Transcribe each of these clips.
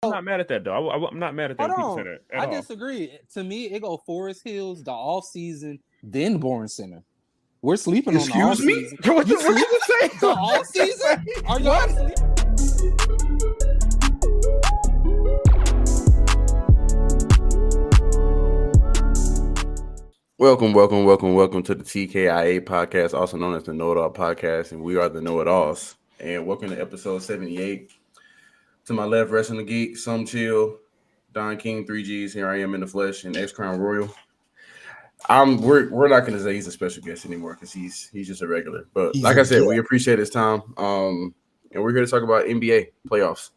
I'm not mad at that though. I'm not mad at that Hold when people say on. that at I all. disagree. To me, it go Forest Hills, the off season, then Bourne Center. We're sleeping on the off Excuse me? season. What You you sleep just say? the off season? Are y'all sleep? Welcome to the TKIA podcast, also known as the Know It All podcast, and we are the Know It Alls. And welcome to episode 78. To my left, Wrestling the Geek, Some Chill, Don King, 3Gs. Here I am in the flesh, and X Crown Royal. We're not gonna say he's a special guest anymore because he's just a regular. But He's like a I said, guest. we appreciate his time. And we're here to talk about NBA playoffs.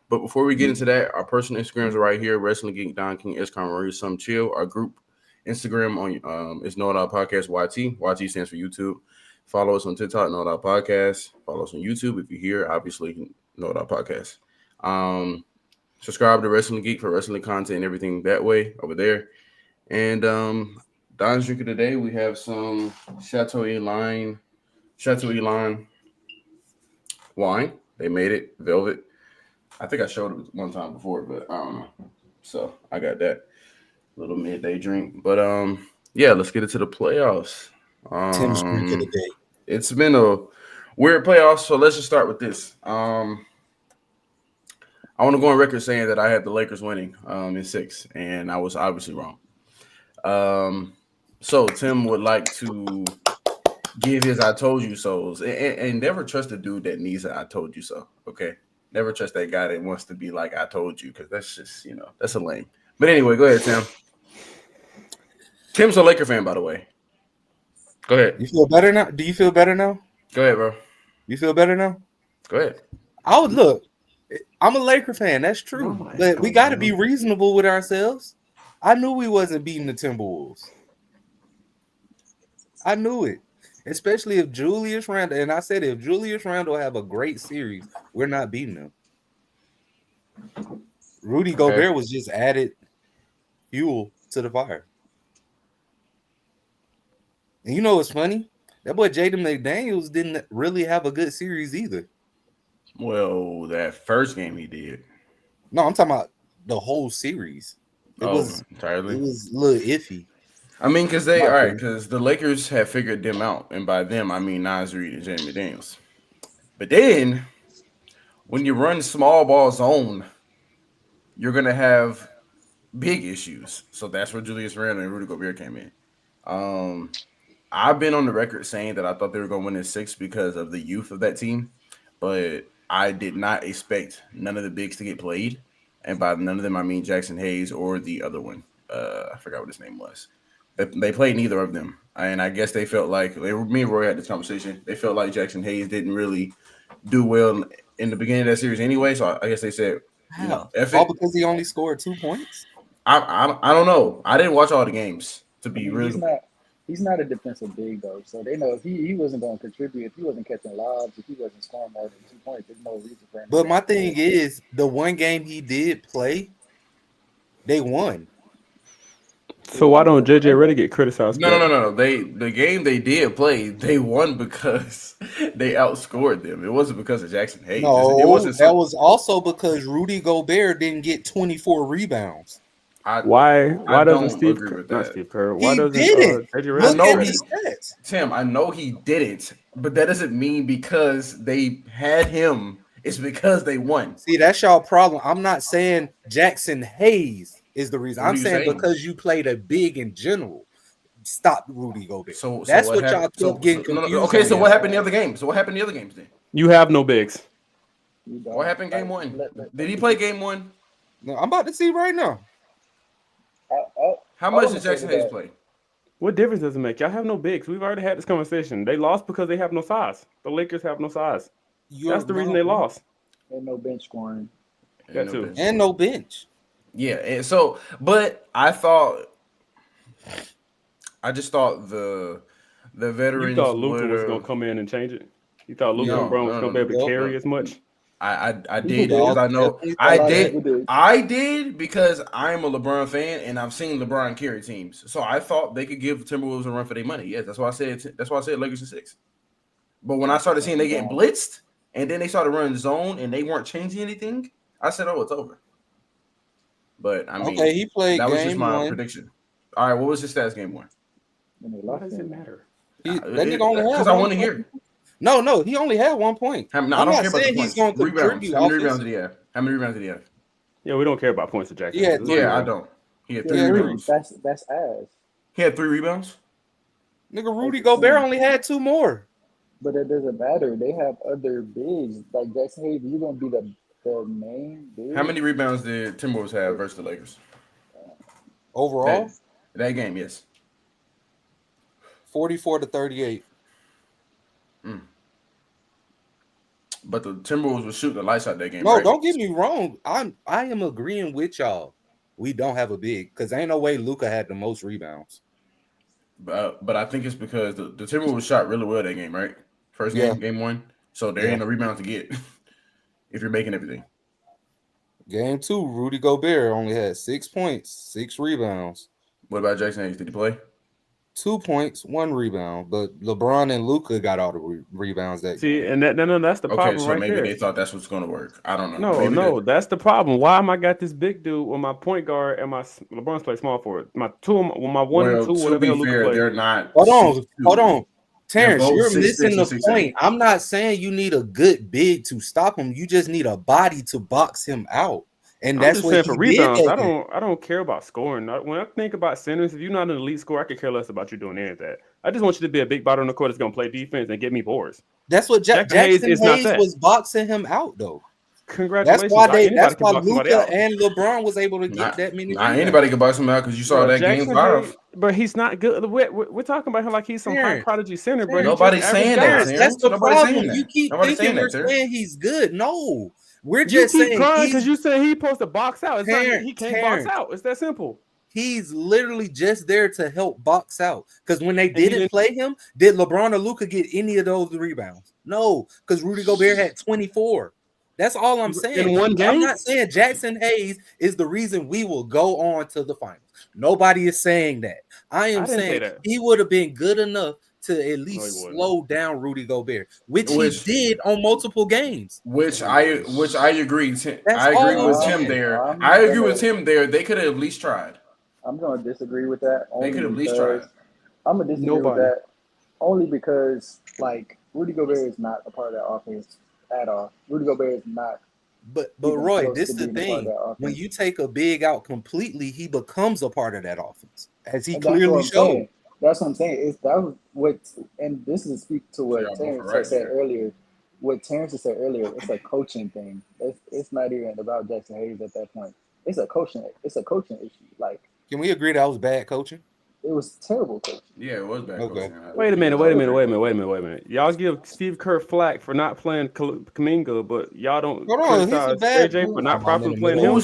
But before we get into that, our personal Instagrams are right here: Wrestling Geek, Don King, X Crown Royal, Some Chill. Our group Instagram on is Know It All Podcast YT. YT stands for YouTube. Follow us on TikTok, Know It All Podcast. Follow us on YouTube if you're here. Obviously, Know It All Podcast. Subscribe to Wrestling Geek for wrestling content and everything that way over there. And Don's drinking today. We have some Chateau Elan wine. They made it velvet. I think I showed it one time before, but I don't know. So I got that little midday drink. But yeah, let's get into the playoffs. Tim's drink of the day. It's been a weird playoffs, so let's just start with this. I want to go on record saying that I had the Lakers winning in 6, and I was obviously wrong. So Tim would like to give his "I told you so's," and never trust a dude that needs an "I told you so." Okay, never trust that guy that wants to be like "I told you" because that's just that's a lame. But anyway, go ahead, Tim. Tim's a Laker fan, by the way. Go ahead. You feel better now? Do you feel better now? Go ahead, bro. You feel better now? Go ahead. I would look. I'm a Laker fan. That's true, but we got to be reasonable with ourselves. I knew we wasn't beating the Timberwolves. I knew it, especially if Julius Randle. And I said if Julius Randle have a great series, we're not beating them. Rudy Gobert was just added fuel to the fire. And you know what's funny? That boy Jaden McDaniels didn't really have a good series either. Well, that first game he did. No, I'm talking about the whole series. It was entirely. It was a little iffy. I mean, because the Lakers have figured them out, and by them I mean Nas Reed and Jaden McDaniels. But then, when you run small ball zone, you're gonna have big issues. So that's where Julius Randle and Rudy Gobert came in. I've been on the record saying that I thought they were going to win in 6 because of the youth of that team, but I did not expect none of the bigs to get played, and by none of them I mean Jackson Hayes or the other one. I forgot what his name was. They played neither of them, and I guess they felt like me and Roy had this conversation. They felt like Jackson Hayes didn't really do well in the beginning of that series anyway. So I guess they said, all because he only scored 2 points. I don't know. I didn't watch all the games to be really. He's not a defensive big though, so they know if he wasn't going to contribute, if he wasn't catching lobs, if he wasn't scoring more than 2 points, there's no reason for him. But my thing is, the one game he did play, they won. So why don't JJ Redick get criticized? No. The game they did play, they won because they outscored them. It wasn't because of Jackson Hayes. No, it wasn't. That was also because Rudy Gobert didn't get 24 rebounds. Why doesn't Steve Kerr? Why doesn't JJ Redick? Tim, I know he didn't, but that doesn't mean because they had him. It's because they won. See, that's y'all problem. I'm not saying Jackson Hayes is the reason. I'm saying because you played a big in general. Stop Rudy Gobert. So that's what y'all keep getting confused. Okay, so what happened in the other games? Then? You have no bigs. What happened game 1? Did he play game 1? No, I'm about to see right now. How much did Jackson Hayes play? What difference does it make? Y'all have no bigs. We've already had this conversation. They lost because they have no size. The Lakers have no size. That's the reason they lost. And no bench scoring. And no bench. Yeah, and so, but I just thought the veterans. You thought Luka was gonna come in and change it. You thought Luka and Brown was gonna be able to carry as much. I did because I know I did because I'm a LeBron fan and I've seen LeBron carry teams. So I thought they could give Timberwolves a run for their money. Yes, that's why I said Lakers in 6. But when I started seeing they getting blitzed and then they started running zone and they weren't changing anything, I said, "Oh, it's over." But I mean, okay, he played. That was just my 1. prediction. All right, what was his stats game 1? Why does it matter? That nigga only had. Because I want to hear. No, he only had 1 point. I I'm don't not care about the saying he's points. going to Rebounds. contribute. How many rebounds did he have? How many rebounds did he have? Yeah, we don't care about points to Jackson. Yeah, I don't. He had 3 rebounds. That's ass. He had 3 rebounds. Nigga, Rudy Gobert only had 2 more. But it doesn't matter. They have other bigs. Like Jackson Hayes, you're gonna be the main big. How many rebounds did Timberwolves have versus the Lakers? Overall? That game, yes. 44-38. But the Timberwolves were shooting the lights out that game. No, right? don't get me wrong. I am agreeing with y'all. We don't have a big because ain't no way Luka had the most rebounds. But I think it's because the Timberwolves shot really well that game, right? First game, game 1. So there ain't no rebounds to get if you're making everything. Game 2, Rudy Gobert only had 6 points, 6 rebounds. What about Jackson Hayes? Did he play? 2 points, 1 rebound. But LeBron and Luka got all the rebounds that game. And that's the problem so right maybe there. they thought that's what's going to work. I don't know. No, that's the problem. Why am I got this big dude with my point guard and my LeBron's play small forward? My 1 and 2, whatever to be fair, they're not. Hold on. Terrence, you're missing the point. I'm not saying you need a good big to stop him. You just need a body to box him out. And that's what for rebounds. I don't care about scoring. When I think about centers, if you're not an elite scorer, I could care less about you doing any of that. I just want you to be a big body on the court that's going to play defense and get me boards. That's what Jackson Hayes was boxing him out, though. Congratulations. That's why Luka and LeBron was able to get that many. Not anybody can box him out because you saw that game 5. But he's not good. We're talking about him like he's some high prodigy center, bro. Nobody's saying that. That's the problem. You keep thinking we're saying he's good. No. We're just saying because you said he's supposed to box out. It's not he can't box out. It's that simple. He's literally just there to help box out. Because when they didn't play him, did LeBron or Luka get any of those rebounds? No, because Rudy Gobert had 24. That's all I'm saying. In one game? I'm not saying Jackson Hayes is the reason we will go on to the finals. Nobody is saying that. I am saying he would have been good enough to at least slow down Rudy Gobert, which he did on multiple games. Which I agree. I agree with Tim there. I agree with Tim there. They could have at least tried. I'm going to disagree with that. They could have at least tried. I'm going to disagree with that only because, like, Rudy Gobert is not a part of that offense at all. Rudy Gobert is not. But Roy, this is the thing. When you take a big out completely, he becomes a part of that offense, as he clearly showed. That's what I'm saying. And this is speak to what Terrence said earlier. What Terrence said earlier, it's a coaching thing. It's not even about Jackson Hayes at that point. It's a coaching issue. Like, can we agree that was bad coaching? It was terrible coaching. Yeah, it was bad coaching. Wait a minute. Y'all give Steve Kerr flack for not playing Kuminga, but y'all don't criticize AJ for not properly playing him.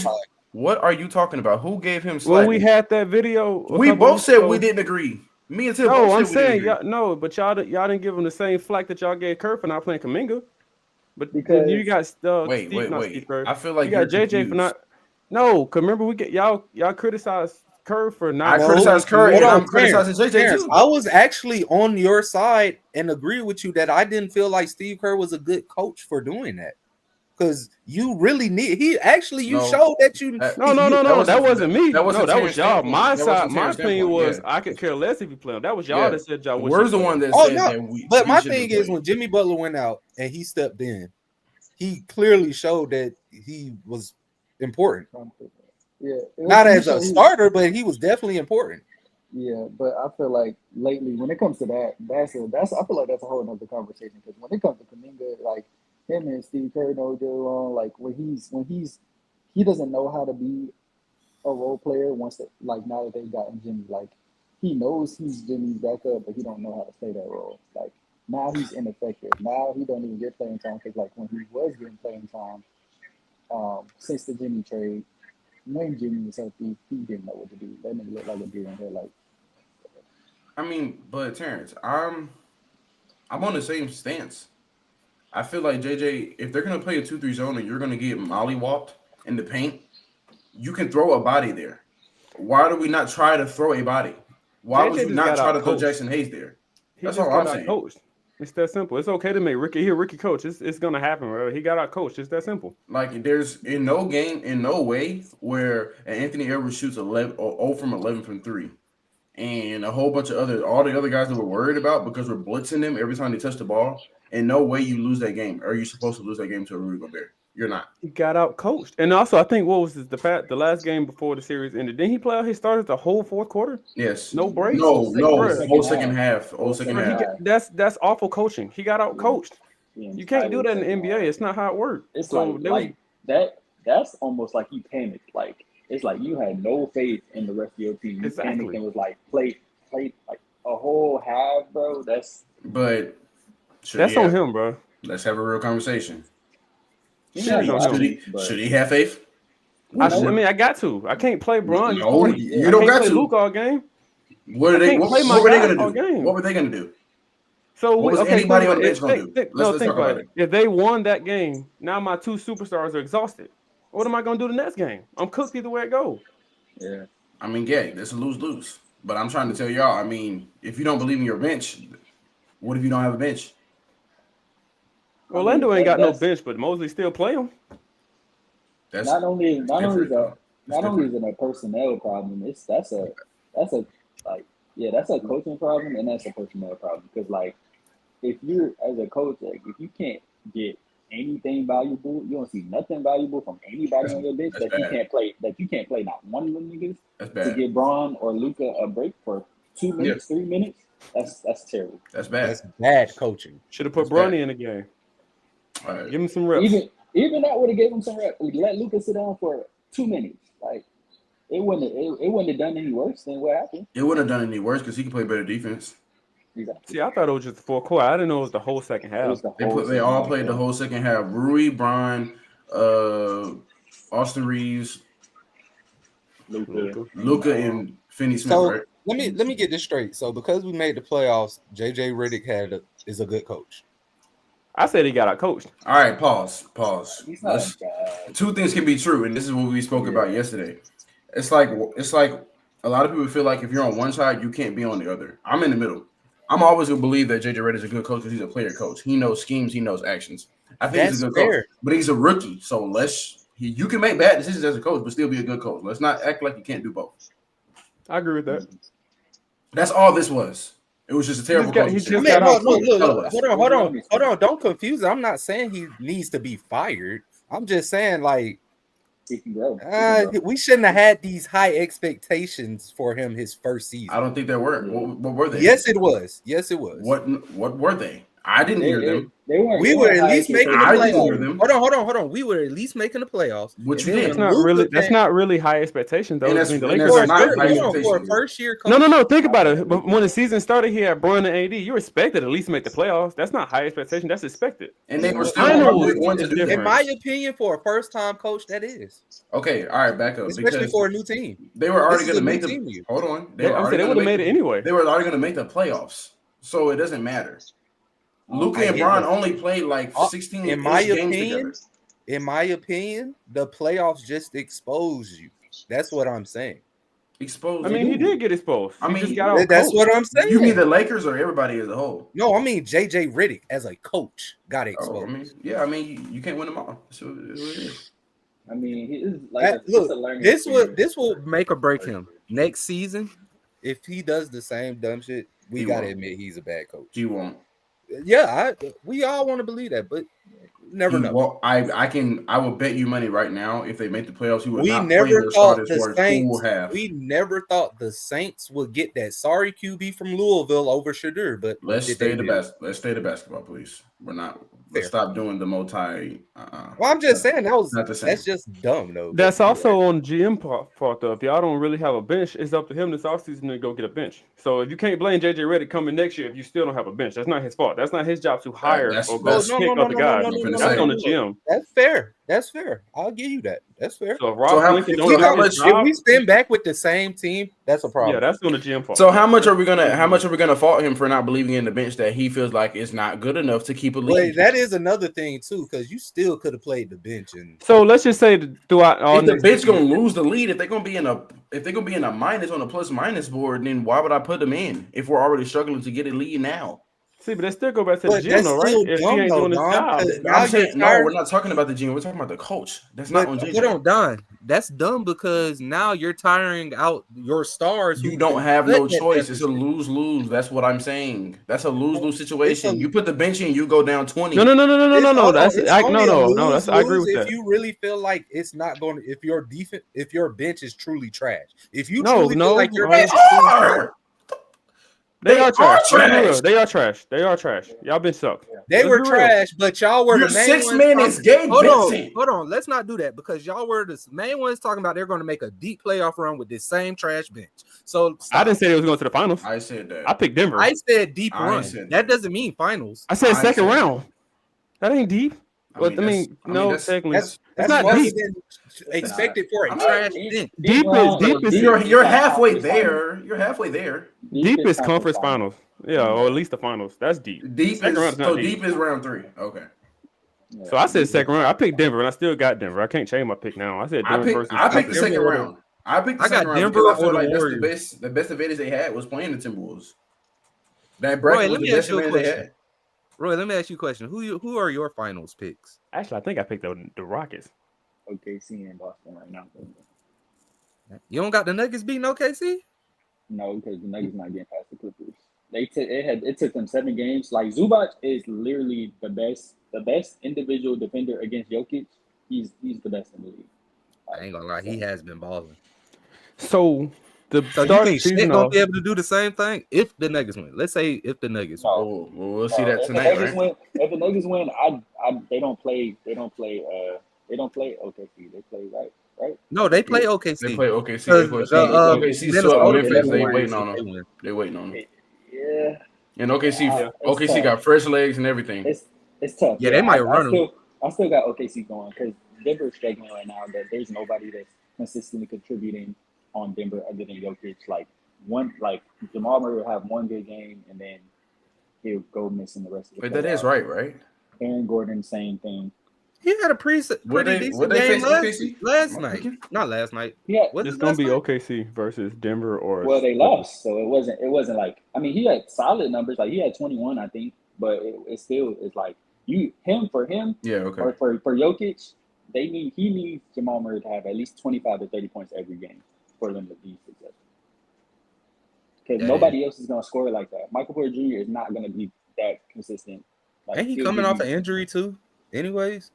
What are you talking about? Who gave him slack? When we had that video, we both said we didn't agree. Me and Tim. No, I'm saying but y'all didn't give him the same flack that y'all gave Kerr for not playing Kuminga. But because you got wait. Steve Kerr. I feel like you got JJ confused. for not. No, cause remember we get y'all criticized Kerr for not. I criticized Kerr and I'm criticizing JJ too. I was actually on your side and agree with you that I didn't feel like Steve Kerr was a good coach for doing that. Because you really showed that you. No, that wasn't me. That was y'all. My opinion was I could care less if you play him. That was y'all that said y'all. We're the one that said that we. But my thing is when Jimmy Butler went out and he stepped in, he clearly showed that he was important. Yeah, not as a starter, but he was definitely important. Yeah, but I feel like lately when it comes to that, I feel like that's a whole other conversation because when it comes to Kuminga, like. Him and Steve Kerr know they're wrong. Like when he doesn't know how to be a role player now that they've gotten Jimmy. Like he knows he's Jimmy's backup, but he don't know how to play that role. Like now he's ineffective. Now he don't even get playing time because like when he was getting playing time, since the Jimmy trade, when Jimmy was healthy, he didn't know what to do. That nigga looked like a deer in headlights. I mean, but Terrence, I'm on the same stance. I feel like JJ, if they're gonna play a 2-3 zone and you're gonna get mollywopped in the paint, you can throw a body there. Why do we not try to throw a body? Why would you not try to throw Jackson Hayes there? That's all I'm saying. It's that simple. It's okay to make Ricky coach. It's gonna happen, bro. He got out coached. It's that simple. Like there's in no game, in no way where Anthony Edwards shoots 11 or 0 from 11 from 3. And a whole bunch of all the other guys that we're worried about because we're blitzing them every time they touch the ball. In no way you lose that game. Or are you supposed to lose that game to a Rudy Gobert? You're not. He got out coached. And also, I think what was the last game before the series ended? Didn't he play out his starters the whole fourth quarter? Yes. No breaks. No. Whole second half. Whole second half. That's awful coaching. He got out coached. You can't do that in the NBA. It's not how it works. It's like that. That's almost like you panicked. Like it's like you had no faith in the rest of your team. You panicked and was like play like a whole half, bro. That's on him, bro. Let's have a real conversation. Should he have faith? I got to. I can't play Bron. No, you don't got to. Luke all game. What were they going to do? What were they going to do? So what was anybody on the bench going to do? Let's think about it. If they won that game, now my two superstars are exhausted. What am I going to do the next game? I'm cooked either way it goes. Yeah. I mean, it's a lose-lose. But I'm trying to tell y'all, I mean, if you don't believe in your bench, what if you don't have a bench? Orlando ain't got no bench, but Mosley still play him. That's not only is it a personnel problem. That's a coaching problem and that's a personnel problem because like if you're as a coach, like if you can't get anything valuable, you don't see nothing valuable from anybody on your bench you can't play not one of them niggas to give Bron or Luka a break for 2 minutes, 3 minutes. That's terrible. That's bad. That's bad coaching. Should have put Bronny in the game. Right. Give him some reps. Even that would have gave him some reps. Let Luka sit down for 2 minutes. Like it wouldn't have done any worse than what happened. It wouldn't have done any worse because he can play better defense. Exactly. See, I thought it was just the fourth quarter. I didn't know it was the whole second half. They all played the whole second half. Rui, Bron, Austin Reeves, Luka, and Finney Smith. So right? let me get this straight. So because we made the playoffs, JJ Redick is a good coach. I said he got out coached. All right, pause. He's not bad. Two things can be true, and this is what we spoke about yesterday. It's like a lot of people feel like if you're on one side, you can't be on the other. I'm in the middle. I'm always gonna believe that JJ Redick is a good coach because he's a player coach. He knows schemes, he knows actions. I think he's a good coach, but he's a rookie, so you can make bad decisions as a coach, but still be a good coach. Let's not act like you can't do both. I agree with that. That's all this was. It was just a terrible coach. Hold on. Don't confuse it. I'm not saying he needs to be fired. I'm just saying like he can grow. We shouldn't have had these high expectations for him his first season. I don't think they were. What were they? Yes, it was. What were they? I didn't hear them. We were at least making the playoffs. Hold on. We were at least making the playoffs. Which that's not really high expectations though. And the Lakers for a first year coach. No. Think about it. But when the season started, he had Bron and AD. You expected at least make the playoffs. That's not high expectation. That's expected. And they were still in my opinion, for a first time coach, that is okay. All right, back up. Especially for a new team. They were already going to make the. Hold on. They would have made it anyway. They were already going to make the playoffs, so it doesn't matter. Luka and Bron only played like 16 in my games opinion, together. In my opinion, the playoffs just expose you. That's what I'm saying. Exposed. I mean, he did get exposed. That's what I'm saying. You mean the Lakers or everybody as a whole? No, I mean JJ Redick as a coach got exposed. You can't win them all. So it is. I mean, he is like this will make or break him next season. If he does the same dumb shit, we gotta admit he's a bad coach. He won't. Yeah, we all want to believe that, but never know. Well, I will bet you money right now if they make the playoffs, he would not never play their thought starters for a full half. We never thought the Saints would get that sorry QB from Louisville over Shadur, but let's stay to basketball, please. Let's stop doing the multi. Well, I'm just saying that's just dumb though. That's also on GM part though. If y'all don't really have a bench, it's up to him this offseason to go get a bench. So if you can't blame JJ Redick coming next year if you still don't have a bench, that's not his fault. That's not his job to hire or go pick other guys. That's on the GM. That's fair. I'll give you that. That's fair. So if we stand back with the same team, that's a problem. Yeah, that's on the GM fault. So how much are we gonna fault him for not believing in the bench that he feels like it's not good enough to keep a lead? Wait, that is another thing too, because you still could have played the bench. And so let's just say throughout all the bench gonna lose the lead if they're gonna be in a minus on a plus minus board, then why would I put them in if we're already struggling to get a lead now? See, but they still go back to the gym, though, right? If he ain't doing his job. I'm saying, no, we're not talking about the gym. We're talking about the coach. That's not on JJ. Hold on, Don. That's dumb because now you're tiring out your stars. You don't have no choice. It's a lose-lose. That's what I'm saying. That's a lose-lose situation. You put the bench in, you go down 20. No. That's I agree with that. If you really feel like it's not going to, if your bench is truly trash, if you feel like your bench is truly trash. They are trash. They are trash. They are trash. Y'all been sucked. They were trash, but y'all were the main 6 minutes. Hold on. Let's not do that because y'all were the main ones talking about they're going to make a deep playoff run with this same trash bench. So I didn't say they was going to the finals. I said that. I picked Denver. I said deep run. That doesn't mean finals. I said second round. That ain't deep. Technically, that's not deep. Expected for a trash bench. Deep is you're halfway there. You're halfway there. Deep is conference finals. Yeah, or at least the finals. That's deep. Deep is round 3. Okay. So I said second round. I picked Denver, and I still got Denver. I can't change my pick now. I said Denver I picked the second round. I got Denver because I feel or like the Warriors. that's the best advantage they had was playing the Timberwolves. That bracket was the best advantage they had. Roy, let me ask you a question. Who are your finals picks? Actually, I think I picked the Rockets. OKC and Boston right now. You don't got the Nuggets beating OKC? No, because the Nuggets not getting past the Clippers. It took them 7 games. Like Zubac is literally the best individual defender against Jokic. He's the best in the league. I ain't gonna lie, he has been balling. So you think Shit gonna be able to do the same thing if the Nuggets win? Let's say if the Nuggets win. Oh, we'll see that tonight, right? If the Nuggets win, they don't play OKC. They play right? No, they play OKC. They play OKC. OKC swept Memphis. They waiting on them. They waiting on them. Yeah. And OKC got fresh legs and everything. It's tough. Yeah, they might run them. I still got OKC going because Denver's struggling right now. That there's nobody that's consistently contributing on Denver other than Jokic. Jamal Murray will have one good game and then he'll go missing the rest of the. But that is right? Aaron Gordon, same thing. He had a pretty decent game last night. Not last night. Yeah, it's gonna be OKC versus Denver or. Well, they lost, so it wasn't like. I mean, he had solid numbers. Like he had 21, I think, but it still is like for him. Yeah. Okay. Or for Jokic, he needs Jamal Murray to have at least 25 to 30 points every game for them to be successful. Because nobody else is gonna score like that. Michael Porter Jr. is not gonna be that consistent. Like, ain't he coming off an injury too? Anyways.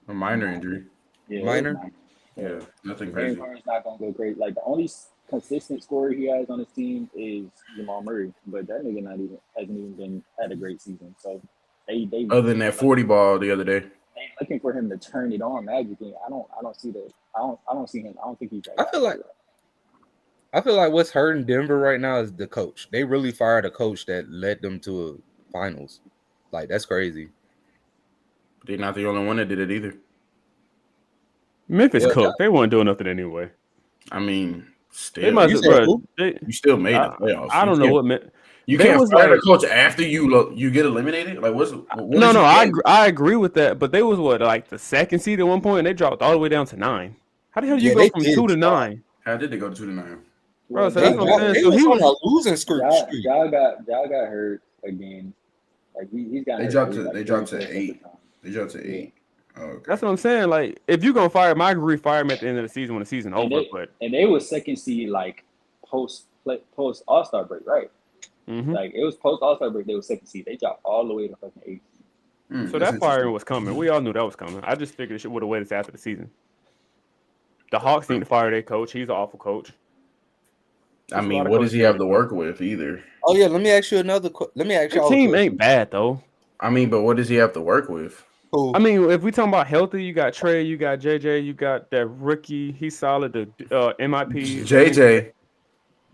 A minor injury. Yeah, minor. Yeah, nothing Aaron crazy. Gordon's not gonna go great. Like the only consistent scorer he has on his team is Jamal Murray, but that nigga hasn't even had a great season. So they other than that 40 ball the other day. They looking for him to turn it on magically. I don't see that. I don't see him. I don't think he's. I feel like what's hurting Denver right now is the coach. They really fired a coach that led them to a finals. Like that's crazy. They're not the only one that did it either. Memphis cooked. They weren't doing nothing anyway. I mean, still. You still made the playoffs. I don't know what you can't fire the coach after you get eliminated. Like I agree with that. But they was like the second seed at one point, and they dropped all the way down to 9. How the hell did you go from 2 to 9? How did they go to 2 to 9? Bro, so that's what I'm saying. So he was on a losing streak. Y'all got hurt again. Like he's got. They dropped to 8. They dropped to 8. Oh, okay. That's what I'm saying. Like, if you're gonna fire him, I agree, fire him at the end of the season when the season over. And they was second seed like post All-Star break, right? Mm-hmm. Like it was post All-Star break. They was second seed. They dropped all the way to fucking 8. So that firing was coming. We all knew that was coming. I just figured it would have waited after the season. The Hawks need to fire their coach. He's an awful coach. I mean, what does he have to work with either? Oh yeah, let me ask you another. Let me ask you. The team ain't bad though. I mean, but what does he have to work with? I mean, if we talking about healthy, you got Trey, you got JJ, you got that rookie. He's solid. The MIP. JJ.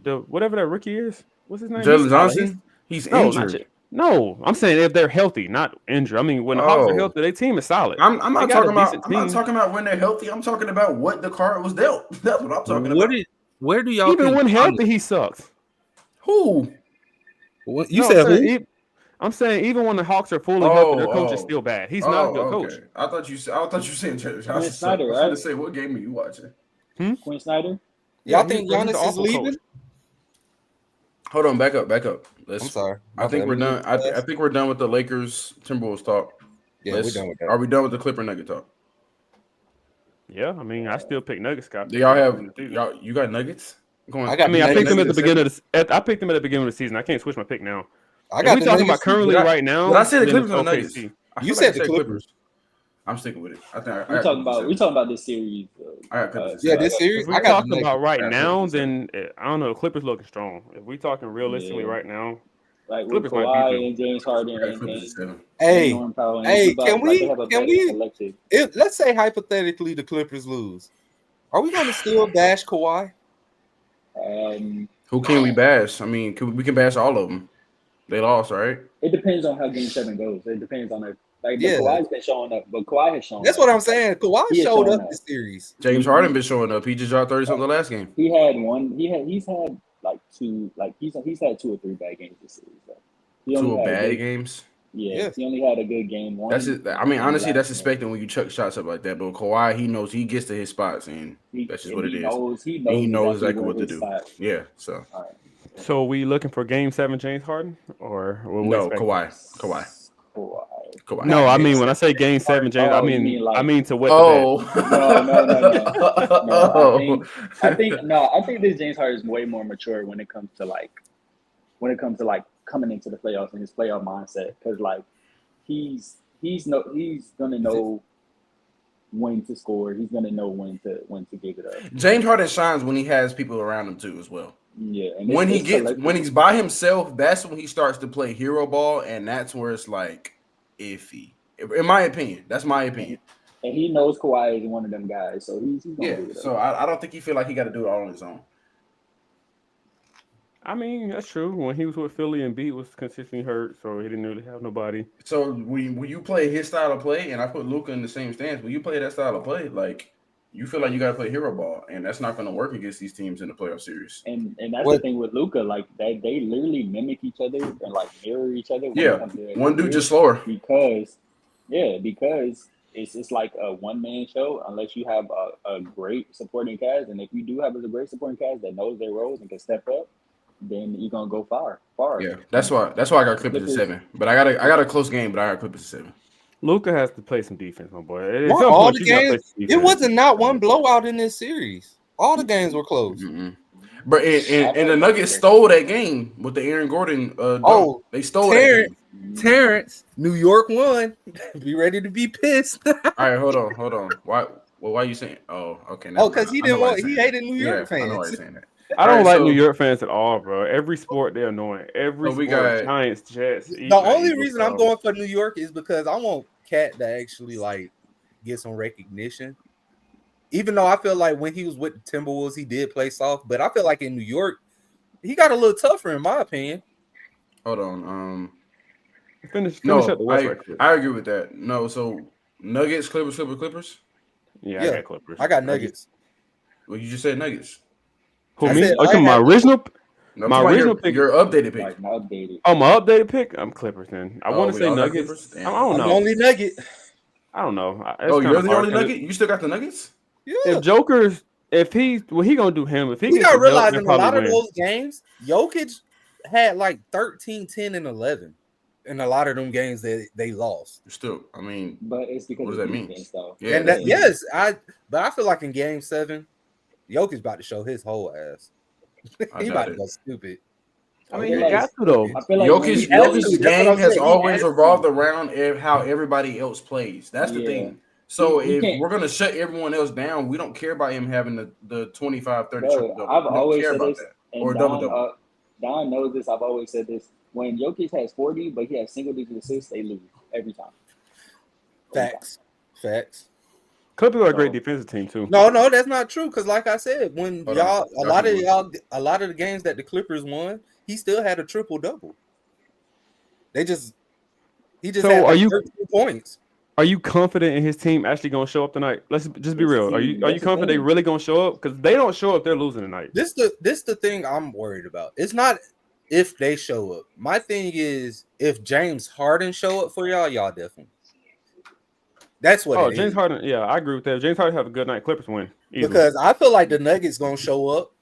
The whatever that rookie is. What's his name? Jalen Johnson. He's injured. No, I'm saying if they're healthy, not injured. I mean, when the Hawks are healthy, their team is solid. I'm not talking about when they're healthy. I'm talking about what the card was dealt. That's what I'm talking about. Where do y'all even when healthy, he sucks? Who? You said who? I'm saying even when the Hawks are fully healthy, their coach is still bad. He's not a good coach. I thought you said Jalen Johnson. Quinn Snyder, right? I was going to say, what game are you watching? Quinn Snyder. Y'all think Giannis is leaving? Hold on, back up. I'm sorry. I think we're done. I think we're done with the Lakers Timberwolves talk. Yeah, we're done with that. Are we done with the Clipper Nugget talk? Yeah, I mean, I still pick Nuggets. Do y'all have you got Nuggets? I picked them at the beginning of the. I picked them at the beginning of the season. I can't switch my pick now. If we talking about currently right now. But I said the Clippers or the Nuggets. You said the Clippers. I'm sticking with it. I think we talking about this series. This series. If we're talking about right now, then I don't know. Clippers looking strong. If we talking realistically right now, like with Kawhi and James Harden hey, can we? Let's say hypothetically the Clippers lose. Are we going to still bash Kawhi? Who can we bash? I mean, we can bash all of them. They lost, right? It depends on how Game 7 goes. It depends on it. Kawhi's been showing up, but Kawhi has shown. That's what I'm saying. Kawhi showed up this series. James Harden been showing up. He just dropped 30-something the last game. He had one. He's had like two. Like he's had 2 or 3 bad games this series. So 2 bad games. Yeah, he only had a good game. One. That's it. I mean, honestly, that's expecting when you chuck shots up like that. But Kawhi, he knows he gets to his spots, and that's just what it is. He knows exactly what to do. Yeah. So. All right. So we looking for Game 7 James Harden or no Kawhi. No, I mean when I say Game 7 James, I mean to wet the bed. No. I think this James Harden is way more mature when it comes to coming into the playoffs and his playoff mindset, because like he's gonna know when to score. He's gonna know when to give it up. James Harden shines when he has people around him too, as well. Yeah, and when he's by himself, that's when he starts to play hero ball, and that's where it's like iffy. In my opinion, that's my opinion. And he knows Kawhi is one of them guys, so he's gonna do it. So I don't think he feel like he got to do it all on his own. I mean, that's true. When he was with Philly and B was consistently hurt, so he didn't really have nobody. So when you play his style of play, and I put Luka in the same stance, when you play that style of play, like you feel like you got to play hero ball, and that's not going to work against these teams in the playoff series. And that's the thing with Luka, like they literally mimic each other and like mirror each other. One dude just slower because it's like a one-man show unless you have a great supporting cast, and if you do have a great supporting cast that knows their roles and can step up, then you're gonna go far. Yeah, that's why I got Clippers at 7. But I got a close game, but I got Clippers at 7. Luka has to play some defense, my boy. All the games, it wasn't not one blowout in this series. All the games were close. Mm-hmm. But and the Nuggets stole that game with the Aaron Gordon. They stole that game. Terrence, New York won. Be ready to be pissed. All right, hold on. Why are you saying? Oh, okay. Because he didn't want. He hated New York fans. I know why you're saying that. I don't like New York fans at all, bro. Every sport they're annoying. We got Giants, Jets. The only reason I'm going for New York is because I want Cat to actually like get some recognition. Even though I feel like when he was with the Timberwolves, he did play soft, but I feel like in New York, he got a little tougher, in my opinion. Hold on. Finish up the West right I agree with that. No, so Nuggets, Clippers. Yeah, I got Clippers. I got Nuggets. Well, you just said Nuggets. Who, me? My original pick. Your updated pick. My updated. Oh, my updated pick. I'm Clippers. Then I want to say Nuggets. I don't know. I'm only Nugget. I don't know. You're the only Nugget. You still got the Nuggets. Yeah. If Joker's, he gonna do him. If he got to realize in a lot of those games, Jokic had like 13, 10, and 11 in a lot of them games that they lost. Still, I mean, but it's because what does that mean? But I feel like in Game 7. Jokic about to show his whole ass. He about to go stupid. I mean, you got to though. I feel like Jokic's game has always revolved around how everybody else plays. That's the thing. So if we're gonna shut everyone else down, we don't care about him having the 25, 30 triple. I've always said this, or double. Don knows this. I've always said this. When Jokic has 40, but he has single-digit assists, they lose every time. Facts. Clippers are a great defensive team too. No, that's not true. Because like I said, when a lot of the games that the Clippers won, he still had a triple double. He just had 13 points. Are you confident in his team actually gonna show up tonight? Let's just be real. Are you confident they really gonna show up? Because they don't show up, they're losing tonight. This the thing I'm worried about. It's not if they show up. My thing is if James Harden show up for y'all definitely. That's what James Harden. Yeah, I agree with that. If James Harden have a good night, Clippers win. Easily. Because I feel like the Nuggets gonna show up,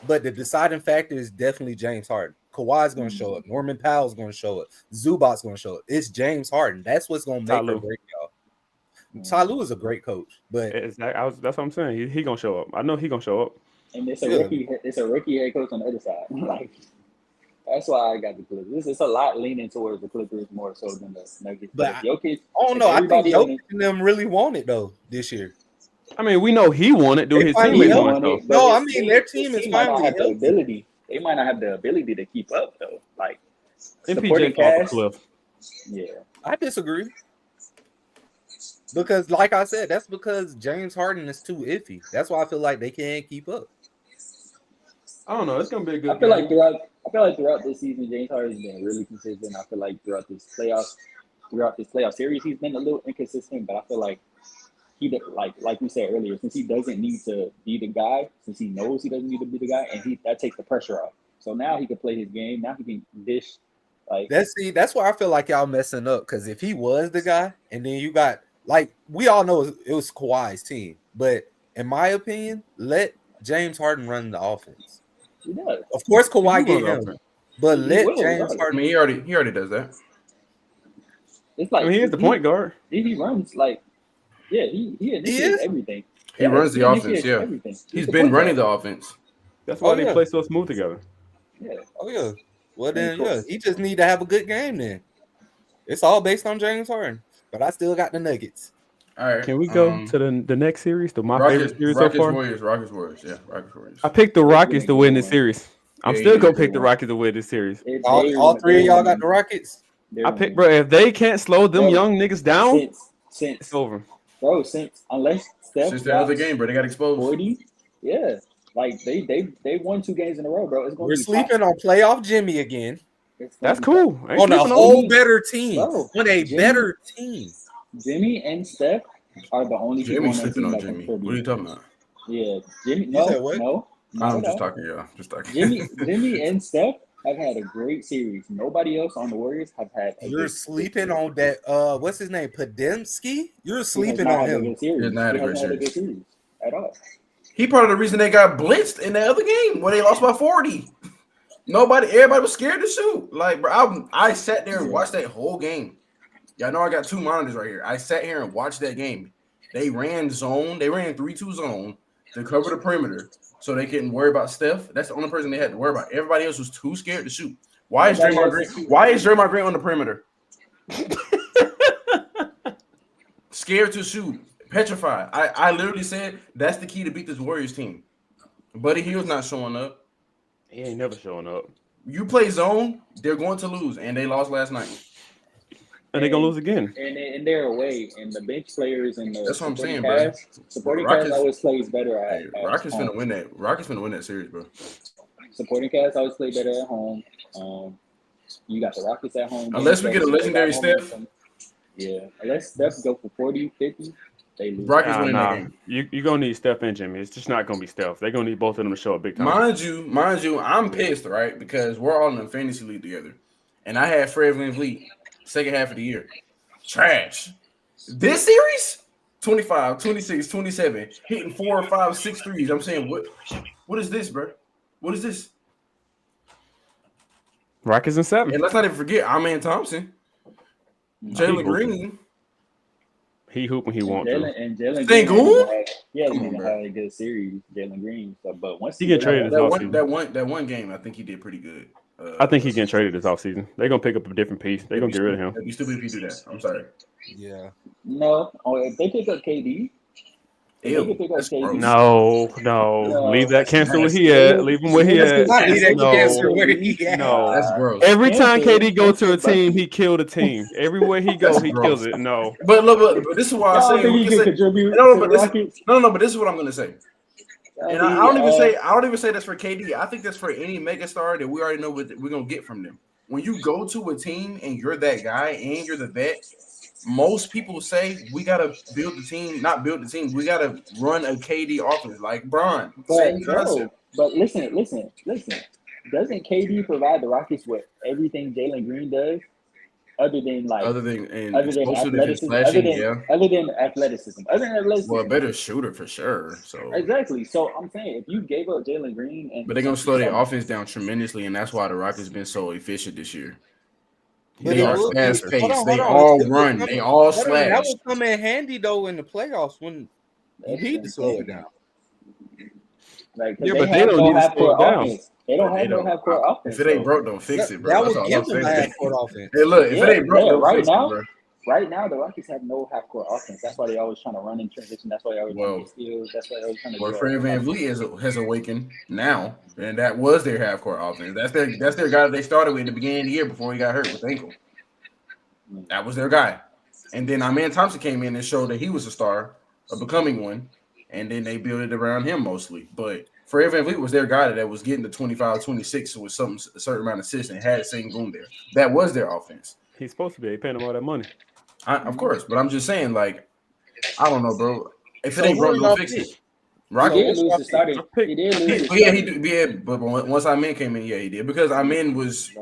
but the deciding factor is definitely James Harden. Kawhi's going to show up. Norman Powell's going to show up. Zubac's going to show up. It's James Harden. That's what's going to make or break y'all. Ty Lue is a great coach, but that's what I'm saying. He going to show up. I know he going to show up. And it's a rookie head coach on the other side. Like, that's why I got the Clippers. It's a lot leaning towards the Clippers more so than the Nuggets. But Jokic, I don't know. I think Jokic and them really want it though this year. I mean, we know he won it. Do his teammates want it? No, I mean their team is finally have the ability. They might not have the ability to keep up though. Like supporting cast. Yeah, I disagree. Because, like I said, that's because James Harden is too iffy. That's why I feel like they can't keep up. I don't know. It's gonna be a good. I feel like throughout this season, James Harden's been really consistent. I feel like throughout this playoff series, he's been a little inconsistent. But I feel like like we said earlier, since he doesn't need to be the guy, since he knows he doesn't need to be the guy, and that takes the pressure off. So now he can play his game. Now he can dish. Like that's why I feel like y'all messing up. Because if he was the guy, and then you got like we all know it was Kawhi's team, but in my opinion, let James Harden run the offense. He does. Of course, Kawhi gave him, but let James Harden. I mean, he already does that. It's like he is the point guard. He runs like, yeah, he initiates everything. He runs the offense. Yeah, everything. He's been running the offense. That's why they play so smooth together. Yeah. Oh yeah. Well then, he just need to have a good game. Then it's all based on James Harden. But I still got the Nuggets. All right. Can we go to the next series? My favorite series so far? Rockets Warriors. Yeah, Rockets Warriors. I picked the Rockets to win this series. I'm still going to pick the Rockets to win this series. All three of y'all got the Rockets? I picked, bro, if they can't slow them young niggas down, it's over. Bro, unless Steph since the other game, bro, they got exposed. 40, yeah. Like, they won 2 games in a row, bro. We're sleeping on playoff Jimmy again. That's cool. On a whole better team. Bro, on a better team. Jimmy and Steph are the only people on that team that can contribute. What are you talking about? Yeah, Jimmy. No. I'm just talking, y'all. Just talking. Jimmy and Steph have had a great series. Nobody else on the Warriors have had. You're sleeping on that. What's his name? Podemski. You're sleeping on him. He hasn't had a good series at all. He part of the reason they got blitzed in the other game where they lost by 40. Everybody was scared to shoot. Like, bro, I sat there and watched that whole game. Y'all know I got 2 monitors right here. I sat here and watched that game. They ran zone. They ran 3-2 zone to cover the perimeter so they couldn't worry about Steph. That's the only person they had to worry about. Everybody else was too scared to shoot. Why is Draymond Green on the perimeter? Scared to shoot. Petrified. I literally said that's the key to beat this Warriors team. Buddy Hield's not showing up. He ain't never showing up. You play zone, they're going to lose, and they lost last night. And they're going to lose again. And they're away, and the bench players and the that's what I'm saying, bro. Supporting cast always plays better at Rockets home. finna win that. Rockets finna win that series, bro. Supporting cast always play better at home. You got the Rockets at home. Unless we get a legendary Steph. Yeah, unless Steph go for 40, 50, they lose. Rockets winning that game. You're going to need Steph and Jimmy. It's just not going to be Steph. They're going to need both of them to show up big time. Mind you, I'm pissed, right? Because we're all in a fantasy league together. And I had Fred VanVleet second half of the year. Trash. This series? 25, 26, 27, hitting 4, 5, 6 threes. I'm saying, what is this, bro? What is this? Rockets in 7. And let's not even forget Amen Thompson. Jalen Green. He hoop when he wants to. And Jalen Green. He hasn't even had a good series, Jalen Green. So, but once he get traded that one game, I think he did pretty good. I think he getting traded this offseason. They're gonna pick up a different piece. They're gonna get rid of him. It'd be stupid if you do that. I'm sorry. Yeah. No. If they pick up KD. No. Leave that cancer where he at. Leave him where he at. No. That's gross. Every time KD go to a team, he kill the team. Everywhere he goes, he kills it. No. But look, but this is why I say he can contribute. But this is what I'm gonna say. And I don't even say that's for KD. I think that's for any megastar that we already know what we're gonna get from them. When you go to a team and you're that guy and you're the vet, most people say we gotta build the team, not build the team. We gotta run a KD offense like Bron. But listen. Doesn't KD provide the Rockets with everything Jalen Green does? Other than athleticism, other than athleticism. Well, a better shooter for sure. So exactly. So I'm saying if you gave up Jalen Green, but they're gonna slow their offense down tremendously, and that's why the Rockets been so efficient this year. But they are fast paced. They all run. They all slash. That will come in handy though in the playoffs when you need to slow it down. Like, yeah, but they don't need to slow it down. Offense. They don't have no half-court offense. If it ain't broke, don't fix it, bro. That would give them a half-court offense. Hey, look, if it ain't broke, don't fix it, bro. Right now, the Rockets have no half-court offense. That's why they always trying to run in transition. That's why they always trying to get steals. That's why they always trying to. Well, Fred VanVleet has awakened now, and that was their half-court offense. That's their guy that they started with in the beginning of the year before he got hurt with ankle. That was their guy, and then Amen Thompson came in and showed that he was a star of becoming one, and then they built it around him mostly. But Fred VanVleet was their guy that was getting the 25, 26 with a certain amount of assists and had Sengun there. That was their offense. He's supposed to be. They paying him all that money. Of course, but I'm just saying, like, I don't know, bro. If it ain't broke, don't fix it. Rocket he did lose the starting. He did lose. Yeah, but once Amen came in, yeah, he did because Amen was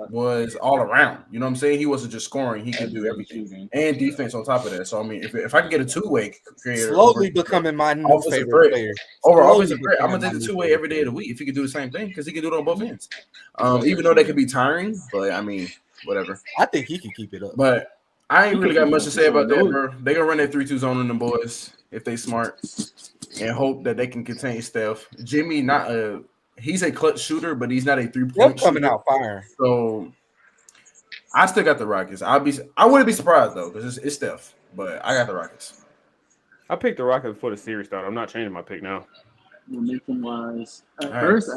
all around. You know what I'm saying? He wasn't just scoring; he could do everything and defense on top of that. So I mean, if I can get a two-way creator, slowly becoming my new favorite player. Over offensive player, I'm gonna take the two-way every day of the week if he could do the same thing because he can do it on both ends. Even though they could be tiring, but I mean, whatever. I think he can keep it up. But I ain't really got much to say about that, bro. They gonna run that 3-2 zone on them boys if they smart. And hope that they can contain Steph. Jimmy, he's a clutch shooter, but he's not a 3-point shooter. Coming out fire. So I still got the Rockets. I wouldn't be surprised though, because it's Steph. But I got the Rockets. I picked the Rockets before the series started. I'm not changing my pick now. Momentum wise, at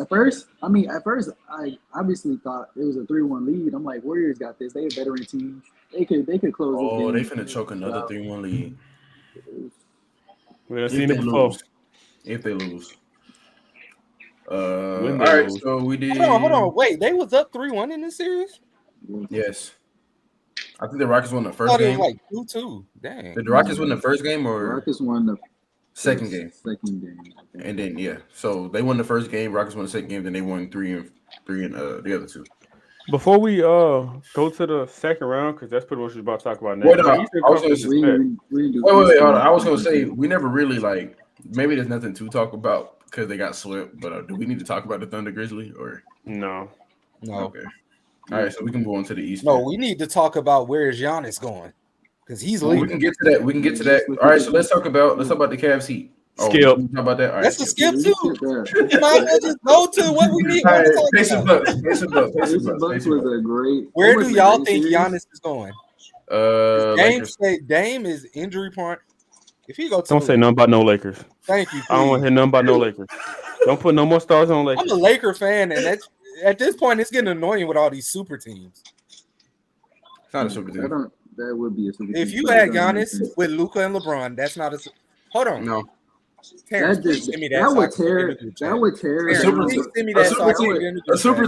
first, I obviously thought it was a 3-1 lead. I'm like, Warriors got this. They a veteran team. They could close. Oh, they finna choke another 3-1 lead. We've seen it before. If they lose. All right, so we did. Hold on. Wait, they was up 3-1 in this series? Yes. I think the Rockets won the first game. It was like 2-2. Dang. Did the Rockets win the first game or? The Rockets won the second game. And then so they won the first game. Rockets won the second game. Then they won three and the other two. Before we go to the second round, because that's pretty much what we're about to talk about now. Wait, I was gonna say we never really maybe there's nothing to talk about because they got swept. But do we need to talk about the Thunder Grizzly or no? Okay. All right, so we can go on to the East. No, we need to talk about where is Giannis going because he's leaving. We can get to that. All right, so let's talk about the Cavs Heat. Skip. Talk about that. All right, that's a skip too. You might as well just go to what we need. Pace of Bucks was a great. Where do y'all think Giannis is going? Dame is injury prone. If he go to don't say nothing about no Lakers. Thank you. Please. I don't want to hear nothing about no Lakers. Don't put no more stars on Lakers. I'm a Laker fan, and at this point, it's getting annoying with all these super teams. It's not a super team. That would be a super team. If you had Giannis with Luka and LeBron, that's not a. Hold on. No. Terrence, that would tear. A super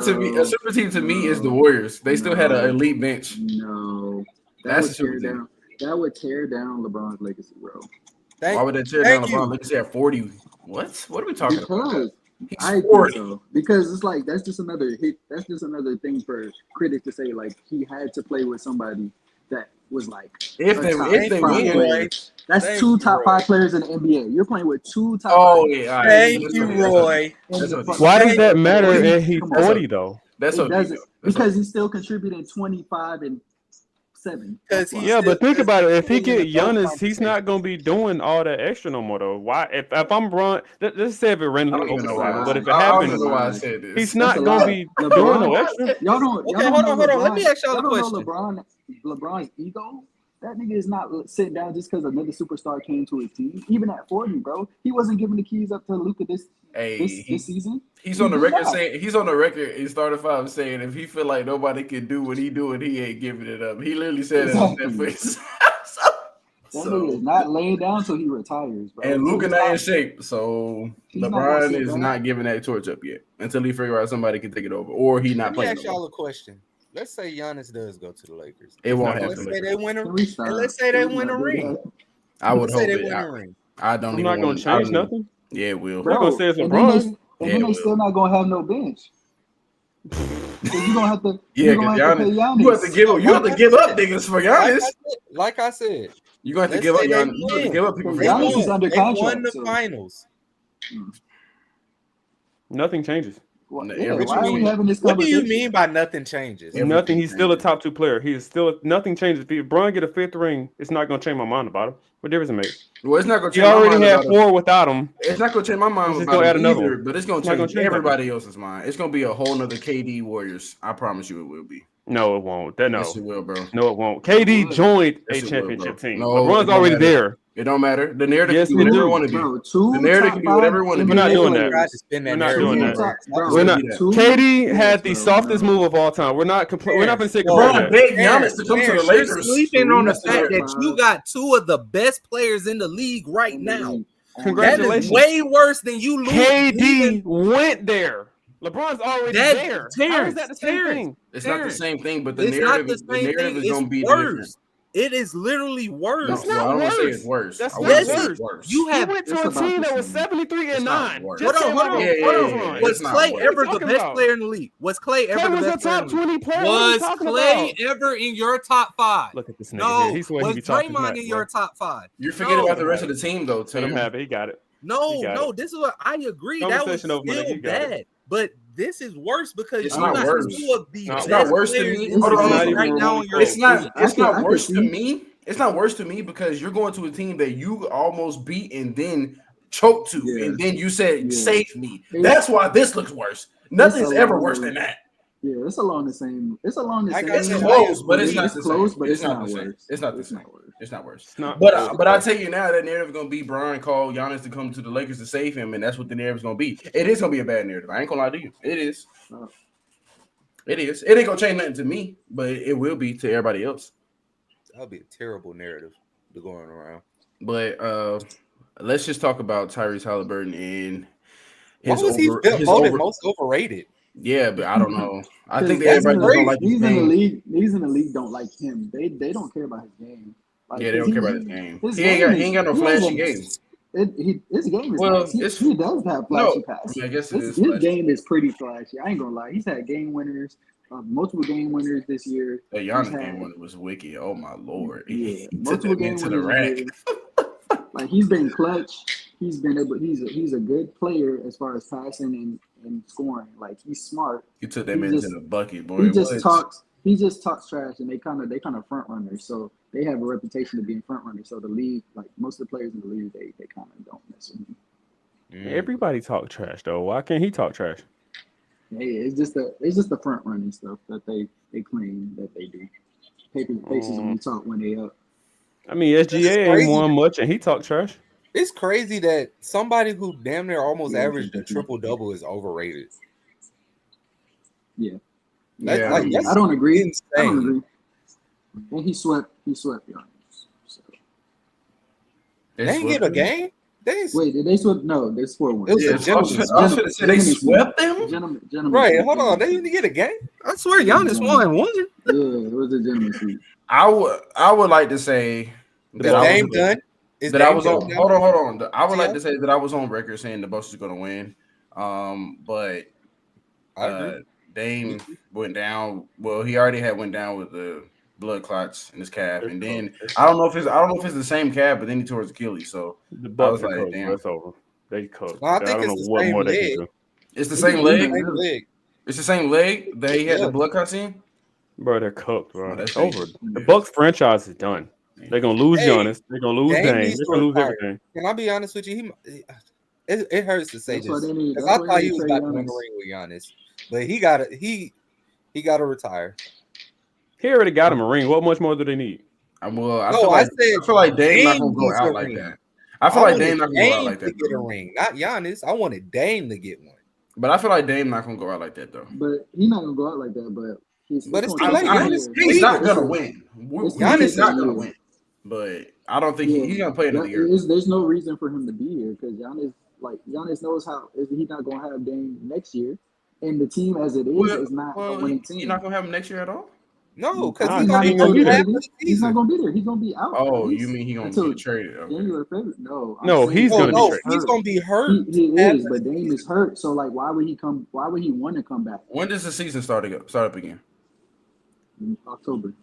team to me is the Warriors. They still had an elite bench. No, that's a super team. That would tear down LeBron's legacy, bro. Why would that tear down LeBron's legacy at 40? What are we talking about? I think so. Because it's like that's just another hit. That's just another thing for critics to say. Like he had to play with somebody that was like if they win. That's two top 5 players in the NBA. You're playing with two top. Oh yeah. Thank you, Roy. Why does that matter if he's 40 though? That's okay. Because he's still contributing 25 and 7. But think about it. If he get Giannis, he's not gonna be doing all that extra no more though. Why? If I'm wrong, let's say if it randomly opens, but if it happens, he's not gonna be doing no extra. Y'all don't. Okay, hold on. Let me ask y'all a question. LeBron's ego. That nigga is not sitting down just because another superstar came to his team. Even at 40, bro, he wasn't giving the keys up to Luka this season. He's on the record saying in starting 5 saying if he feel like nobody can do what he doing, he ain't giving it up. He literally said it on Netflix. That nigga is not laying down till he retires, bro. And Luka not in shape, so LeBron is not giving that torch up yet until he figure out somebody can take it over, or he not playing. Let me ask y'all a question. Let's say Giannis does go to the Lakers. It won't happen. Let's say they win a ring. I would hope it. I don't. I'm not going to change nothing. Yeah, it will. We're going to say it's LeBron. And then they still not going to have no bench. You're gonna have to. Yeah, you're gonna have to pay Giannis. you have to give up. You have to give up niggas for Giannis. Like I said, you gonna have to give up Giannis. You have to give up people for Giannis Giannis. is under They contract. won the so. finals. Nothing changes. Well, Yeah, why are we having this What do conversation? you mean by nothing changes? Nothing. He's still a top 2 player. He is still nothing changes. If Bron get a 5th ring, it's not gonna change my mind about him. What difference it make? Well, it's not gonna He change my mind already had about 4 without him. It's not gonna change my mind It's just about gonna add him another either, one. but it's gonna It's not change gonna change everybody else's mind. It's gonna be a whole nother KD Warriors. I promise you, it will be. No, it won't. Yes, it will, bro. No, it won't. KD joined a championship team. LeBron's already there. It don't matter. The narrative Yes, can be it whatever do. it want to be. Bro, The narrative can be whatever it want to be. We're not doing that. We're not doing that. We're not. KD had the softest move of all time. We're not We're not going to say Bro, that. beg Giannis to come to the Lakers. Sleeping on the fact that you got 2 of the best players in the league right now. Congratulations. That is way worse than you lose. KD went there. LeBron's already there. How is that the same thing? It's not the same thing, but the narrative is going to be different. It is literally worse. It's not I don't worse. say it's worse. That's I not wouldn't say worse. it's You have went to a team that was 73-9. Hold on. Was Clay ever the best player in the league? Was Clay ever the best player? Top 20 player. Was Clay ever in your top 5? Look at this nigga. No. He's Was Draymond in your top 5? You're forgetting about the rest of the team, though. Let him have it. He got it. No. This is what I agree. That was still bad. But this is worse because it's you not got worse. 2 of the It's not worse to me. It's not worse to me. It's not worse to me because you're going to a team that you almost beat and then choked to, and then you said, "Save me." That's why this looks worse. Nothing's ever worse than that. Yeah, it's along the same. It's along the same. It's close, but it's not the close, same. but It's not the same. worse. It's not the same. It's not worse. It's not. But I tell you now, that narrative is gonna be Bron called Giannis to come to the Lakers to save him, and that's what the narrative is gonna be. It is gonna be a bad narrative. I ain't gonna lie to you. It is. It is. It ain't gonna change nothing to me, but it will be to everybody else. That'll be a terrible narrative to going around. But let's just talk about Tyrese Halliburton and his most overrated. Yeah, but I don't know. I think everybody don't like his game. These in the league don't like him. They don't care about his game. Like, they don't care about his game. He ain't got no flashy game. His game is nice. He does have flashy passes. I guess his game is pretty flashy. I ain't gonna lie. He's had game winners, multiple game winners this year. The Giannis game winner was wicked. Oh my lord! Yeah, multiple game winners. To the rack. Like he's been clutch. He's been able. He's a good player as far as passing and scoring. Like he's smart. He took them into the bucket, boy. He just talks trash, and they kind of front runners. So they have a reputation of being front runners. So the league, like most of the players in the league, they kind of don't mess with him. Everybody talk trash though. Why can't he talk trash? Yeah, it's just the front running stuff that they claim that they do. Paper faces when you talk when they up. I mean, SGA ain't won much, and he talk trash. It's crazy that somebody who damn near almost averaged a triple-double is overrated. Yeah. That's I don't agree. Insane. I don't agree. And he swept Giannis. So. They didn't get a game? Wait, did they sweep? No, they scored one. It was a gentleman. They swept them? Gentlemen. Right, hold on. They didn't get a game? I swear Giannis won. Yeah, it was a gentleman sweep. I would like to say that I was done. That I was on. Hold on. I would like to say that I was on record saying the Bucks is going to win. But Dame went down. Well, he already went down with the blood clots in his calf, and then I don't know if it's the same calf, but then he tore his Achilles. So the Bucks I was like, damn, that's over. They cooked. Well, I think it's the same leg. It's the same leg. It's the same leg that he had the blood clots in. Bro, they're cooked, bro. That's over. The Bucks franchise is done. They're gonna lose Giannis. They're gonna lose Dame. They're gonna lose everything. Can I be honest with you? It hurts to say this because I thought he was about to win the ring with Giannis, but he got to retire. He already got him a ring. What much more do they need? I feel like Dame not gonna go out like that. I feel like Dame not gonna go out like that. To get a ring, not Giannis. I wanted Dame to get one, but I feel like Dame not gonna go out like that though. But he's not gonna go out like that. But it's too late. He's not gonna win. Giannis not gonna win. But I don't think he's gonna play another year. There's no reason for him to be here because Giannis knows how he's not gonna have Dame next year, and the team as it is not a winning team. You're not gonna have him next year at all. No, because he's not going to be there. He's not going to be there. He's going to be out. Oh, you mean he's going to get traded? Okay. January, February. No, he's going to be traded. He's going to be hurt. He is, but Dame is hurt. So, like, why would he come? Why would he want to come back? When does the season start up again? In October.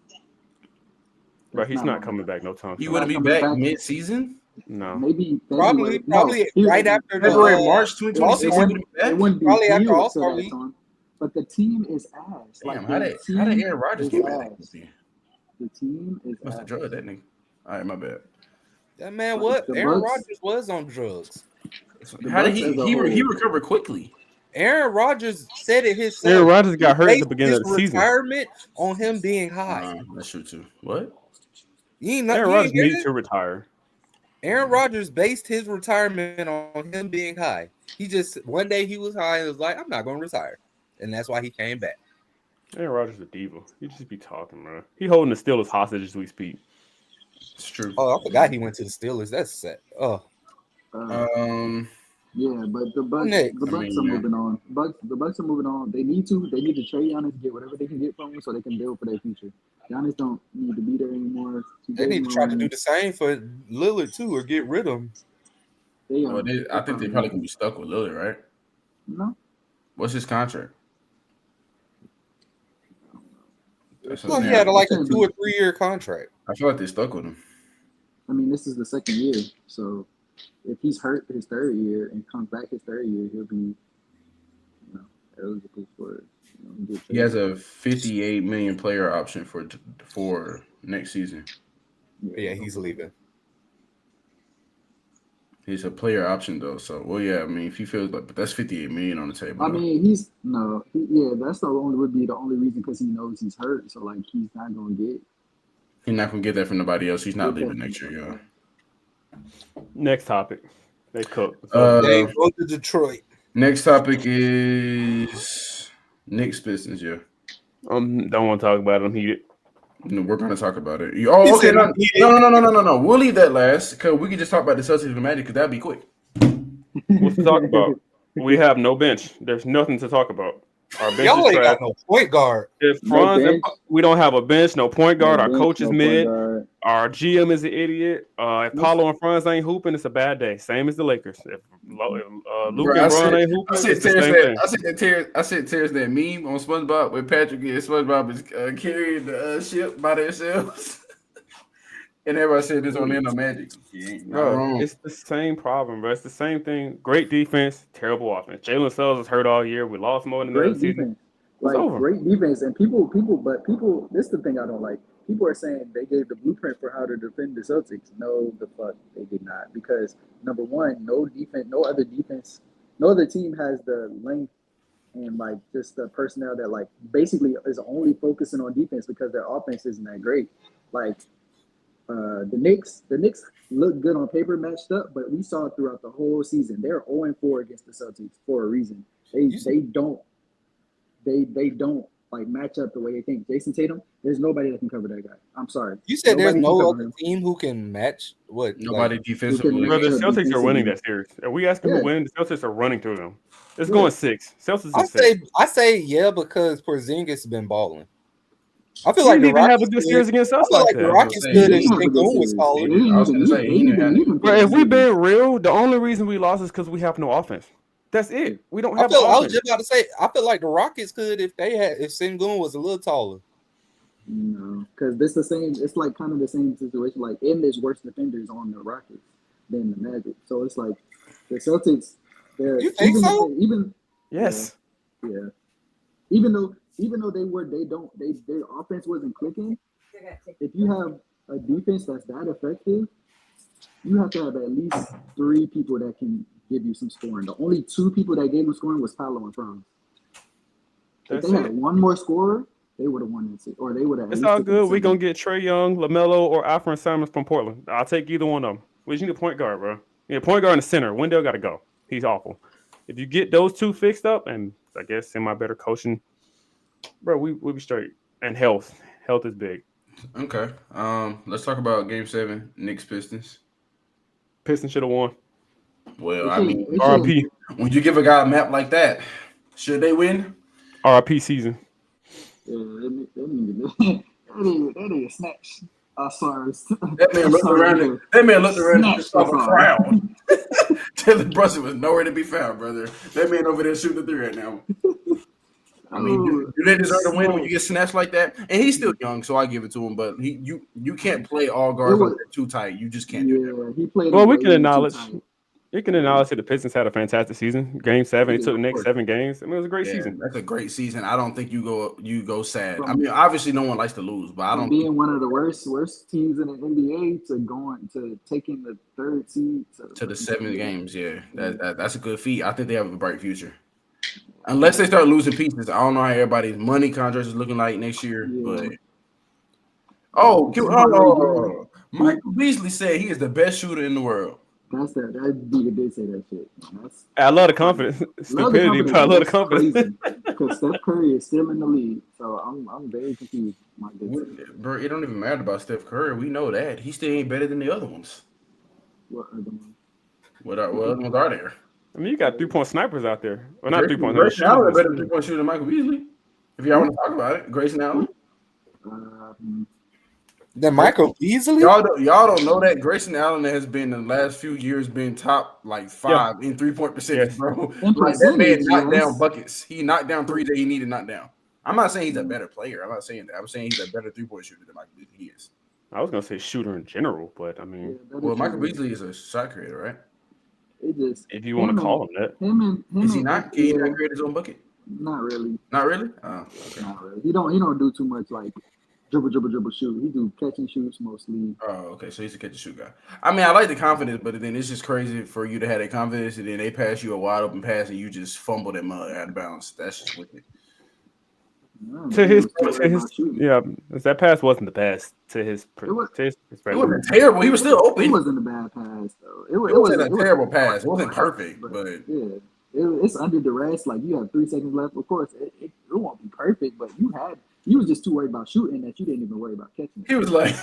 But he's not coming back no time. He wouldn't be back mid-season? No. Maybe probably right after February, March 2026. It wouldn't be probably after All-Star week. But the team is ass. Damn, how did Aaron Rodgers get back? The team is must have drugged that nigga. All right, my bad. That man, what? Aaron Rodgers was on drugs. How did he recovered quickly? Aaron Rodgers said it himself. Aaron Rodgers got hurt at the beginning of the season. Retirement on him being high. That's true too. What? Aaron Rodgers needs to retire. Aaron Rodgers based his retirement on him being high. He just one day he was high and was like, "I'm not going to retire," and that's why he came back. Aaron Rodgers is a diva. He just be talking, man. He holding the Steelers hostage as we speak. It's true. Oh, I forgot he went to the Steelers. That's sad. Oh. Yeah, but the Bucks are moving on. The Bucks are moving on. They need to trade Giannis, get whatever they can get from him, so they can build for their future. Giannis don't need to be there anymore. They need to try to do the same for Lillard too, or get rid of him. I think they probably gonna be stuck with Lillard, right? No. What's his contract? Well, he had like a 2 or 3 year contract. I feel like they're stuck with him. I mean, this is the second year, so if he's hurt his third year and comes back his third year, he'll be, eligible for it. He has a $58 million player option for next season. Yeah, he's leaving. He's a player option though, so I mean, if he feels like, but that's $58 million on the table. I mean, that's the only reason because he knows he's hurt, so like he's not gonna get. He's not gonna get that from nobody else. He's not leaving next year, y'all. Next topic. They cook. They go to Detroit. Next topic is Knicks Pistons. Yeah. Don't want to talk about it. I'm heated. No, we're gonna talk about it. Oh, okay. No. We'll leave that last because we can just talk about the Celtics and Magic because that'd be quick. What's to talk about? We have no bench. There's nothing to talk about. Our bench Y'all is ain't got no point guard. We don't have a bench, no point guard. Our coach is mid. Our GM is an idiot. If Paulo and Franz ain't hooping, it's a bad day. Same as the Lakers. If Luke and Bron ain't hooping, it's the same thing. I sent Terrence that meme on SpongeBob where Patrick and SpongeBob is carrying the ship by themselves. And everybody said this on the end of Magic. Bro, it's the same problem, bro. It's the same thing. Great defense, terrible offense. Jalen Suggs is hurt all year. We lost more than the season. Great defense, and people. This is the thing I don't like. People are saying they gave the blueprint for how to defend the Celtics. No, the fuck they did not. Because number one, no other team has the length and like just the personnel that like basically is only focusing on defense because their offense isn't that great. Like. The Knicks look good on paper matched up, but we saw it throughout the whole season. They're 0-4 against the Celtics for a reason. They don't like match up the way they think. Jason Tatum, there's nobody that can cover that guy. I'm sorry. You said there's no other team who can match what? Nobody defensively. Bro, the Celtics are winning that series. Are we asking who win? The Celtics are running through them. It's going 6. Celtics is 6. I say yeah because Porzingis has been balling. I feel like the Rockets have a good series against us. I feel like the Rockets good and Sengun was solid. I was going to say, but if we been real, the only reason we lost is because we have no offense. That's it. We don't have. I was just about to say. I feel like the Rockets could if Sengun was a little taller. No, because this the same. It's like kind of the same situation. Like, and there's worse defenders on the Rockets than the Magic. So it's like the Celtics. You think so? Yes. Yeah. Even though their offense wasn't clicking. If you have a defense that's that effective, you have to have at least 3 people that can give you some scoring. The only 2 people that gave them scoring was Paolo and Franz. If they had one more scorer, they would have won it, or they would have. It's all good. We're gonna get Trae Young, LaMelo, or Alfred Simons from Portland. I'll take either one of them. We just need a point guard, bro. You need a point guard in the center. Wendell got to go. He's awful. If you get those 2 fixed up, and I guess semi-better coaching, bro, we'll be straight. And health is big. Okay. Let's talk about Game 7, Knicks Pistons. Pistons should have won. Well, I mean, RIP. When you give a guy a map like that, should they win? RIP season. Yeah, that nigga snatched. Sorry. That man looked around. That man looked around and saw a crowd. Jalen Brunson was nowhere to be found, brother. That man over there shooting the three right now. I mean, do they deserve to win when you get snatched like that? And he's still young, so I give it to him. But you can't play all guards like that too tight. You just can't do that. He played. Well, we can acknowledge. You can acknowledge that the Pistons had a fantastic season. Game 7, he took the next 7 games. I mean, it was a great season. That's a great season. I don't think you go sad. I mean, obviously, no one likes to lose, but I don't. Being one of the worst teams in the NBA to taking the 3rd seed to the 7 games, that's a good feat. I think they have a bright future, unless they start losing pieces. I don't know how everybody's money contracts is looking like next year, but Michael Beasley said he is the best shooter in the world. That's that. That nigga did say that shit. I love the confidence, stupidity, but I love the confidence. Because Steph Curry is still in the league, so I'm very confused. Bro, it don't even matter about Steph Curry. We know that he still ain't better than the other ones. What other ones? What other ones are there? I mean, you got 3-point snipers out there. Well, not 3-point. Grayson Allen better 3-point shooter than Michael Beasley. If y'all want to talk about it, Grayson Allen. Then Michael Beasley? Y'all don't know that Grayson Allen has been in the last few years been top like 5 in 3-point percentage, bro. Like, that man knocked down buckets. He knocked down threes that he needed to knock down. I'm not saying he's a better player. I'm not saying that. I'm saying he's a better 3-point shooter than Michael Beasley is. I was gonna say shooter in general, but I mean, Michael Beasley is a shot creator, right? If you want to call him that, is he not? Can he not create his own bucket? Not really. Not really. Oh, okay. Not really. He don't do too much like dribble, shoot. He do catch and shoots mostly. Oh, okay. So he's a catch and shoot guy. I mean, I like the confidence, but then it's just crazy for you to have that confidence and then they pass you a wide open pass and you just fumble that mug out of bounds. That's just wicked. That pass wasn't the pass to his. It wasn't terrible. He was still open. It wasn't a bad pass though. It wasn't a terrible pass. It wasn't perfect, but yeah. It's under duress. Like you have 3 seconds left. Of course, it won't be perfect, but you was just too worried about shooting that you didn't even worry about catching it. He was like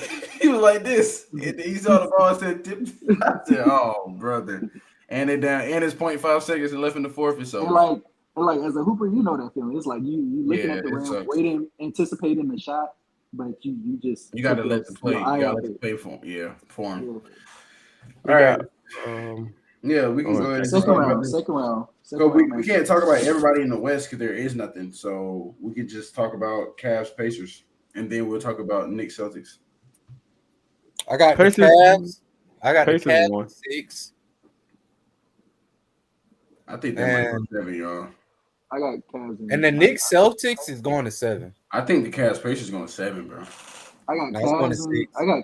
this. And he saw the ball and said, "Tip." I said, "Oh, brother!" And it down. And it's 0.5 seconds left in the fourth. And so, like as a hooper, you know that feeling. It's like you looking at the rim, waiting, anticipating the shot, but you gotta let the play. You gotta let the play for him. Yeah, for him. All right. We can go ahead. Second round. So we can't talk about everybody in the West because there is nothing. So we could just talk about Cavs, Pacers, and then we'll talk about Knicks, Celtics. I got Pacers. The Cavs. I got Pacers the Cavs 6. I think that might go 7, y'all. I got Cavs. And the Knicks, Celtics is going to 7. I think the Cavs, Pacers is going to 7, bro. I got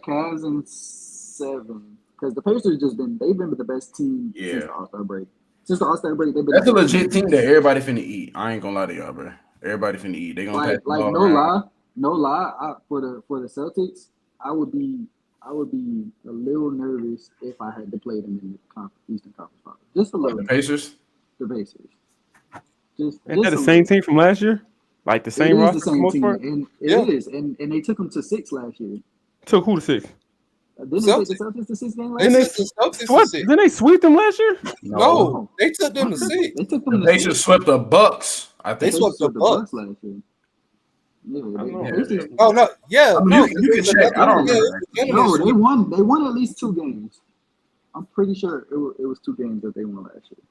Cavs in 7 because the Pacers they've been the best team since the All-Star break. Since the All-Star break, they've been. That's a legit team that everybody finna eat. I ain't gonna lie to y'all, bro. Everybody finna eat. They gonna no lie. For the Celtics, I would be a little nervous if I had to play them in the Eastern Conference Finals. Just a little. The Pacers. Isn't that the same team from last year? Like the same roster for the most part? And it is. And they took them to 6 last year. Took who to 6? Didn't they take the Celtics to 6 games last year? Didn't they sweep them last year? No, they took them to 6. They took them the Pacers swept the Bucks. I think they swept the Bucks last year. You can check. I don't remember. No, they won at least 2 games. I'm pretty sure it was 2 games that they won last year.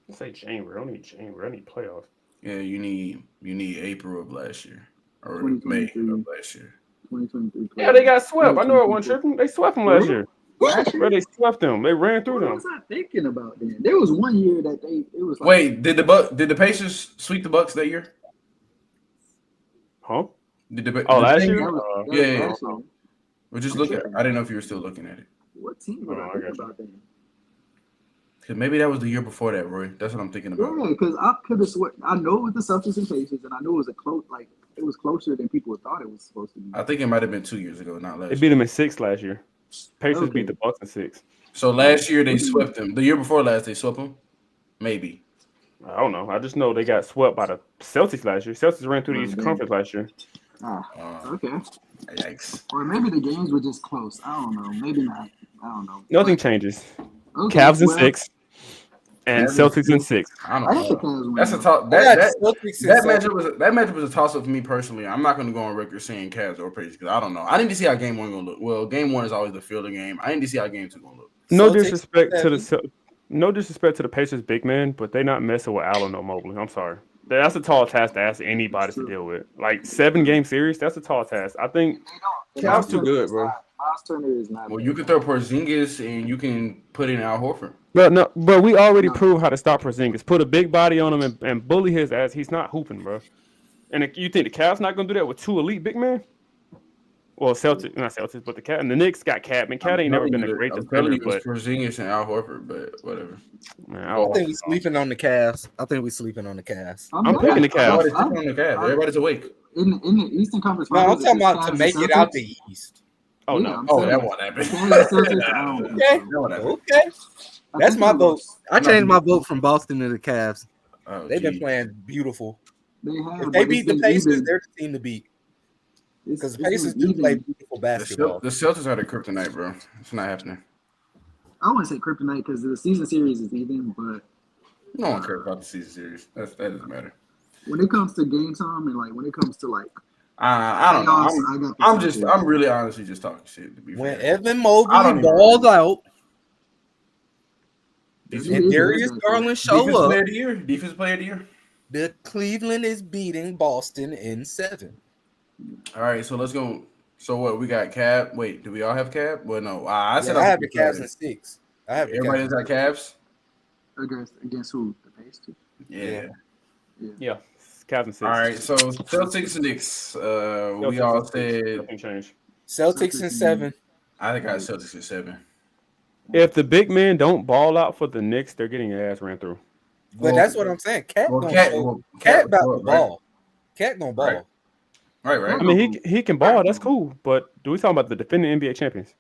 I say January. I don't need January. I need playoffs. Yeah, you need April of last year or May of last year. 2023. Yeah, they got swept. I know it wasn't tripping. They swept them last year. Bro, they swept them. They ran through them. What was I thinking about then? There was one year that it was like, wait, did the Pacers sweep the Bucks that year? Huh? Last year? Yeah. We're just looking. I didn't know if you were still looking at it. What team was I thinking about then? Because maybe that was the year before that, Roy. That's what I'm thinking about. Yeah, because I could have sworn. I know it was the Celtics and Pacers, and I knew it was it was closer than people thought it was supposed to be. I think it might have been 2 years ago, not last year. They beat them in 6 last year. Pacers beat the Bucks in 6. So last year they swept them. The year before last they swept them? Maybe. I don't know. I just know they got swept by the Celtics last year. Celtics ran through the Eastern Conference last year. Okay. Yikes. Or maybe the games were just close. I don't know. Maybe not. I don't know. Nothing changes. Okay, Cavs in 6. And Celtics in 6. I don't know. That's a toss. That matchup was a toss up for me personally. I'm not going to go on record saying Cavs or Pacers because I don't know. I need to see how game 1 going to look. Well, game 1 is always the field of game. I need to see how game 2 going to look. No disrespect to the Pacers big man, but they not messing with Allen or Mobley. I'm sorry. That's a tall task to ask anybody to deal with. Like 7-game series, that's a tall task. I think Cavs too good, bro. Miles Turner is not. Well, you can throw Porzingis and you can put in Al Horford. But we already proved how to stop Porzingis. Put a big body on him and bully his ass. He's not hooping, bro. And you think the Cavs not gonna do that with 2 elite big men? Well, Celtics, not Celtics, but the Cat and the Knicks got Cat. I mean, Cat ain't never been a great defender, but Porzingis and Al Horford, but whatever. Man, I think we're sleeping on the Cavs. I'm picking the Cavs. Everybody's awake. In the Eastern Conference. No, I'm talking about to make it out the East. Oh no! That won't happen. Okay. That's my vote. I changed my vote from Boston to the Cavs. They've been playing beautiful. If they beat the Pacers, they're the team to beat. Because the Pacers do play beautiful basketball. The Celtics are the kryptonite, bro. It's not happening. I wouldn't say kryptonite because the season series is even, but no one cares about the season series. That doesn't matter. When it comes to game time and like when it comes to like, I don't know. I'm really honestly just talking shit. To be when fair. Evan Mobley balls out, and Darius Garland show up, Defensive player of the year. The Cleveland is beating Boston in 7. All right, so let's go. So what we got? Cab. Wait, do we all have Cab? Well, no. I said I have the Cavs in 6. I have everybody's got Cavs. Against who? The Pacers. Yeah. Cavs in 6. All right, so Celtics and Knicks. We all said nothing changed. Celtics in 7. I think I had Celtics in 7. If the big men don't ball out for the Knicks, they're getting their ass ran through. But that's what I'm saying. Cat about the ball. Cat gonna ball. Right. I mean, he can ball. That's cool. But do we talk about the defending NBA champions?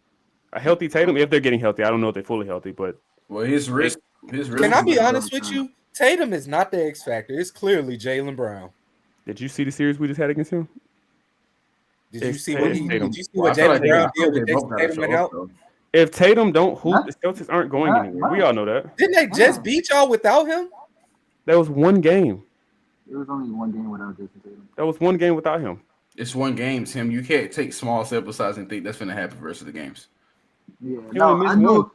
A healthy Tatum, if they're getting healthy. I don't know if they're fully healthy, but his risk. Can I be honest with you? Tatum is not the X factor. It's clearly Jaylen Brown. Did you see the series we just had against him? Did you see what Jaylen Brown did with Jason Tatum went out? If Tatum don't hoop, the Celtics aren't going anywhere. We all know that. Didn't they just beat y'all without him? That was one game. It was only one game without Jason Tatum. That was one game without him. It's one game, Tim. You can't take small sample size and think that's going to happen for the rest of the games. Yeah, no,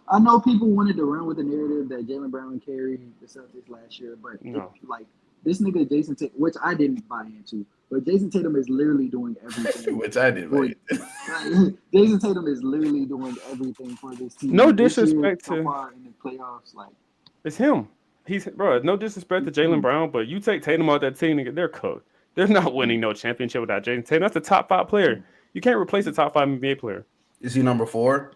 I know people wanted to run with the narrative that Jaylen Brown carried the Celtics last year, but like this nigga Jason Tatum, which I didn't buy into, but Jason Tatum is literally doing everything. Which I did, right? Jason Tatum is literally doing everything for this team. No disrespect to so far in the playoffs, like it's him. No disrespect to Jaylen Brown, but you take Tatum out that team, they're cooked. They're not winning no championship without Jason Tatum. That's the top 5 player. You can't replace a top 5 NBA player. Is he number 4?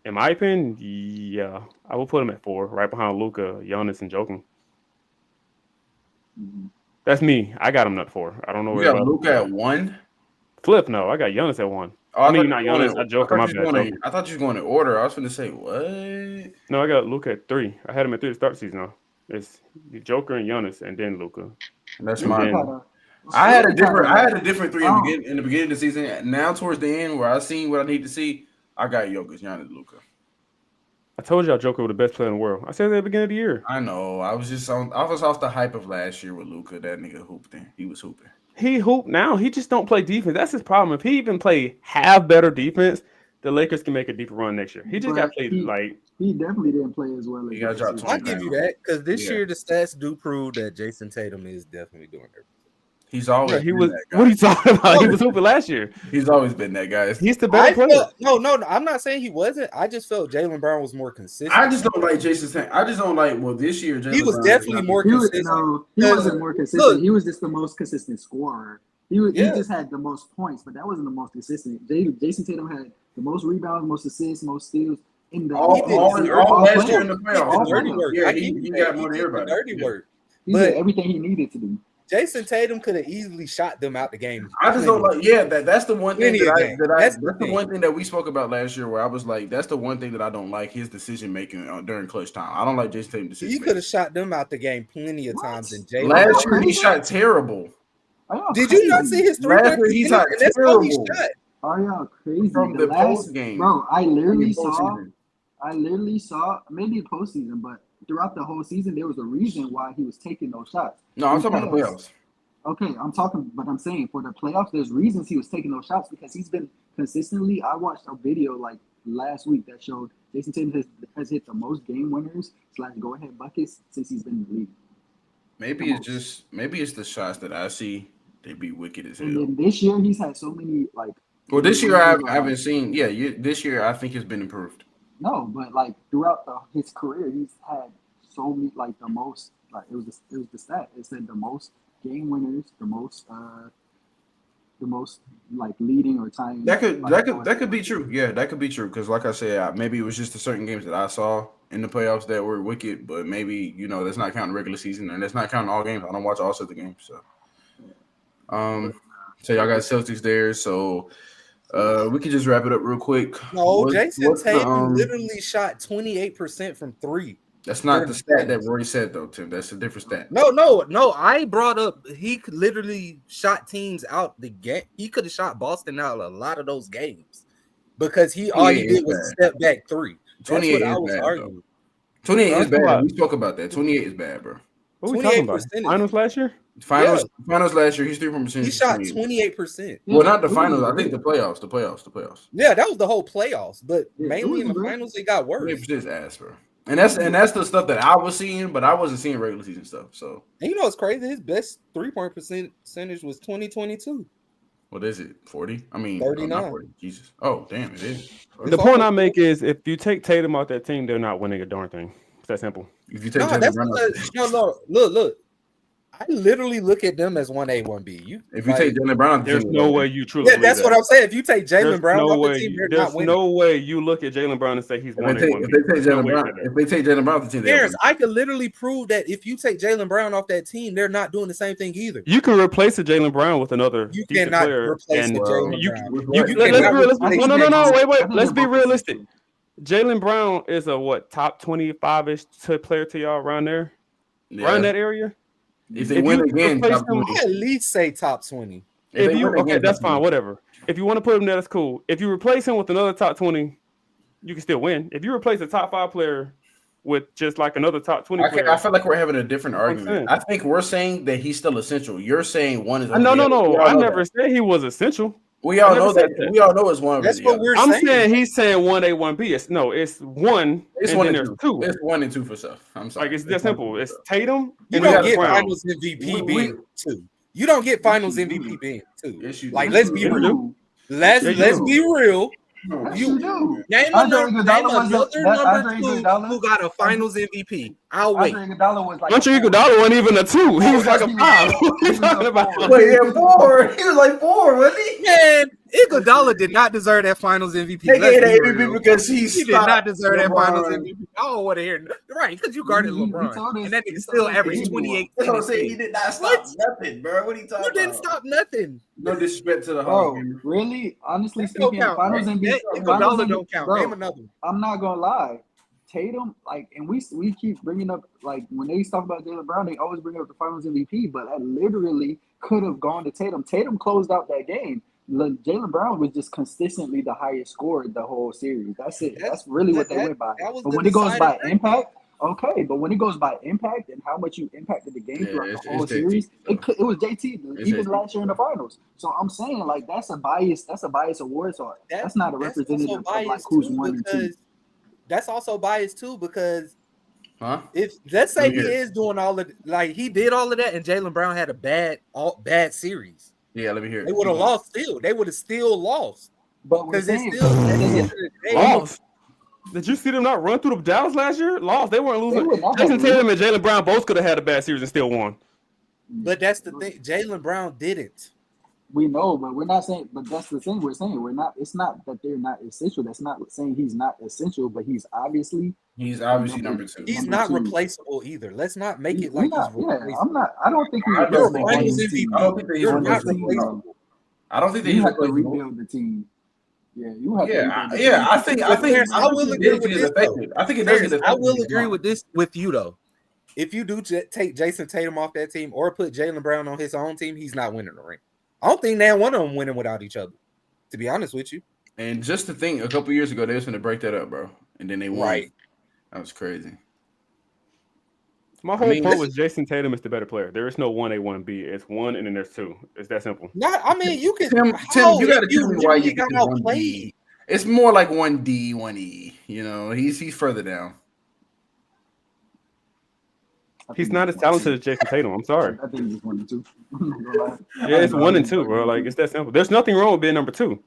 In my opinion, yeah. I will put him at 4, right behind Luka, Giannis, and Jokic. That's me. I got him at 4. I don't know where you got Luka at 1? Flip, no. I got Giannis at 1. Oh, I mean, not Giannis. I joke. I thought you was going in order. I was going to say, what? No, I got Luka at 3. I had him at 3 to start the season, though. It's Joker and Giannis, and then Luka. That's mine. I had a different 3 in the beginning of the season. Now towards the end, where I seen what I need to see, I got Jokic, Giannis, Luka. I told y'all Joker was the best player in the world. I said that at the beginning of the year. I know. I was off the hype of last year with Luka. That nigga hooped. He was hooping. He hooped now. He just don't play defense. That's his problem. If he even play half better defense, the Lakers can make a deeper run next year. He just got played like. He definitely didn't play as well. I'll give you that because this year the stats do prove that Jason Tatum is definitely doing everything. He's always he was. That guy. What are you talking about? He was hooping last year. He's always been that guy. He's the better player. No, I'm not saying he wasn't. I just felt Jaylen Brown was more consistent. I just don't like Jason Tatum. I just don't like. Well, this year he was definitely more consistent. He wasn't more consistent. Look, he was just the most consistent scorer. He just had the most points, but that wasn't the most consistent. Jason Tatum had the most rebounds, most assists, most steals. All last year in the playoffs. Dirty work. Yeah, he got more than everybody. Dirty work. He did everything he needed to do. Jason Tatum could have easily shot them out the game. I just don't like. Yeah, that's the one thing that's the one thing that we spoke about last year. Where I was like, that's the one thing that I don't like his decision making during clutch time. I don't like Jason Tatum decision. He could have shot them out the game plenty of times. In Jaylen last year he shot terrible. Did you not see his 3 last year he shot terrible? Are y'all crazy? From the post game, bro. I literally saw maybe postseason, but throughout the whole season, there was a reason why he was taking those shots. No, I'm talking about the playoffs. Okay, but I'm saying for the playoffs, there's reasons he was taking those shots because he's been consistently. I watched a video like last week that showed Jason Tatum has hit the most game winners / go ahead buckets since he's been in the league. Maybe it's the shots that I see. They be wicked as hell. And then this year he's had so many like. Well, this year I haven't seen. Yeah, this year I think it's been improved. No, but like throughout his career, he's had so many like the most. Like it was the stat. It said the most game winners, the most like leading or tying. That could be true. Yeah, that could be true. Because like I said, maybe it was just the certain games that I saw in the playoffs that were wicked. But maybe that's not counting regular season and that's not counting all games. I don't watch all sorts of games. So, so y'all got Celtics there. So, we can just wrap it up real quick. No, Jason Tatum literally shot 28% from 3. That's not the stat that Rory said, though, Tim. That's a different stat. No. I brought up he could literally shot teams out the game. He could have shot Boston out a lot of those games because he did was step back 3. That's 28 what I is was bad, arguing. Though. 28 is bad. We spoke about that. 28 is bad, bro. What are we talking about? Finals last year? Finals last year. He's 3%. He shot 28%. Well, not the finals. I think the playoffs. The playoffs. Yeah, that was the whole playoffs. But mainly in the finals, it got worse. 28% is ass, bro. And that's the stuff that I was seeing, but I wasn't seeing regular season stuff. So and it's crazy. His best 3-point percentage was 2022. What is it? 40? I mean 39. 40. Jesus. Oh, damn, it is. The point I make is if you take Tatum out that team, they're not winning a darn thing. It's that simple. If you take look. I literally look at them as 1A, 1B. If you take Jaylen Brown, there's no way you truly. Yeah, that's what I'm saying. If you take Jaylen Brown off the team, there's no way you look at Jaylen Brown and say he's 1A, 1B. If they take Jaylen Brown off the team, I could literally prove that if you take Jaylen Brown off that team, they're not doing the same thing either. You can replace a Jaylen Brown with another. You cannot replace Jaylen Brown. No. Wait. Let's be realistic. Jaylen Brown is a top 25-ish player to y'all around there, around that area. If they win again, I at least say top 20. That's fine. Whatever. If you want to put him there, that's cool. If you replace him with another top 20, you can still win. If you replace a top 5 player with just like another top 20 player, I feel like we're having a different argument. I think we're saying that he's still essential. You're saying one is. No. I never said he was essential. We all know that. We all know it's one. That's what we're saying. I'm saying he's saying 1A, 1B. It's one. It's one and there's 2. It's 1 and 2 for stuff. I'm sorry. Like it's that simple. It's Tatum. You don't get Finals MVP being 2. You don't get Finals MVP being 2. Yes, you do. Like let's be real. Let's be real. You name another number 2 who got a Finals MVP. I'll wait. Andre Iguodala wasn't even a 2. He was like a 5. What are you talking about? Wait, 4. He was like 4, wasn't he? Man, Iguodala did not deserve that Finals MVP. They gave that MVP because he did not deserve that Finals MVP. I don't want to hear right because you guarded LeBron, and that nigga still averaged 28. That's what I'm saying. He did not stop nothing, bro. What are you talking about? You didn't stop nothing. No disrespect to the Hall. Really? Honestly speaking, Finals MVP. Iguodala don't count. Name another. I'm not gonna lie. Tatum, and we keep bringing up, when they talk about Jaylen Brown, they always bring up the Finals MVP, but that literally could have gone to Tatum. Tatum closed out that game. Jaylen Brown was just consistently the highest scorer the whole series. That's it. That's really what they went by. But when it goes by impact, okay. But when it goes by impact and how much you impacted the game throughout the whole series, it was JT even last year in the finals. So I'm saying that's a bias. That's a bias award. So that's not a representative of who's 1 and 2. That's also biased too because if let's say he is doing all of he did all of that and Jaylen Brown had a bad series. Yeah, let me hear it. They would have lost still. They would have still lost. But because they still lost. Did you see them not run through the Dallas last year? Lost. They weren't losing. Jason Tatum and Jaylen Brown both could have had a bad series and still won. But that's the thing. Jaylen Brown didn't. We know, but we're not saying. But that's the thing we're saying. We're not. It's not that they're not essential. That's not saying he's not essential. But he's obviously number 2. He's not replaceable either. Let's not make it like he's replaceable. I'm not. I don't think he's replaceable. I don't think that he's replaceable. I don't think that he's replaceable. Rebuild the team. Yeah, you have. I think I will agree with this. I think it does. I will agree with this with you though. If you do take Jason Tatum off that team or put Jaylen Brown on his own team, he's not winning the ring. I don't think now one of them winning without each other, to be honest with you. And just to think, a couple years ago, they was going to break that up, bro. And then they won. Right. That was crazy. My whole point was Jason Tatum is the better player. There is no 1A, 1B. It's 1 and then there's 2. It's that simple. I mean, you can. Tim, you got to tell me why you got 1B. It's more like 1D, 1E. You know, he's further down. He's not as talented as Jason Tatum. I'm sorry. I think he's 1 and 2. Yeah, it's 1 and 2, bro. Like, it's that simple. There's nothing wrong with being number 2.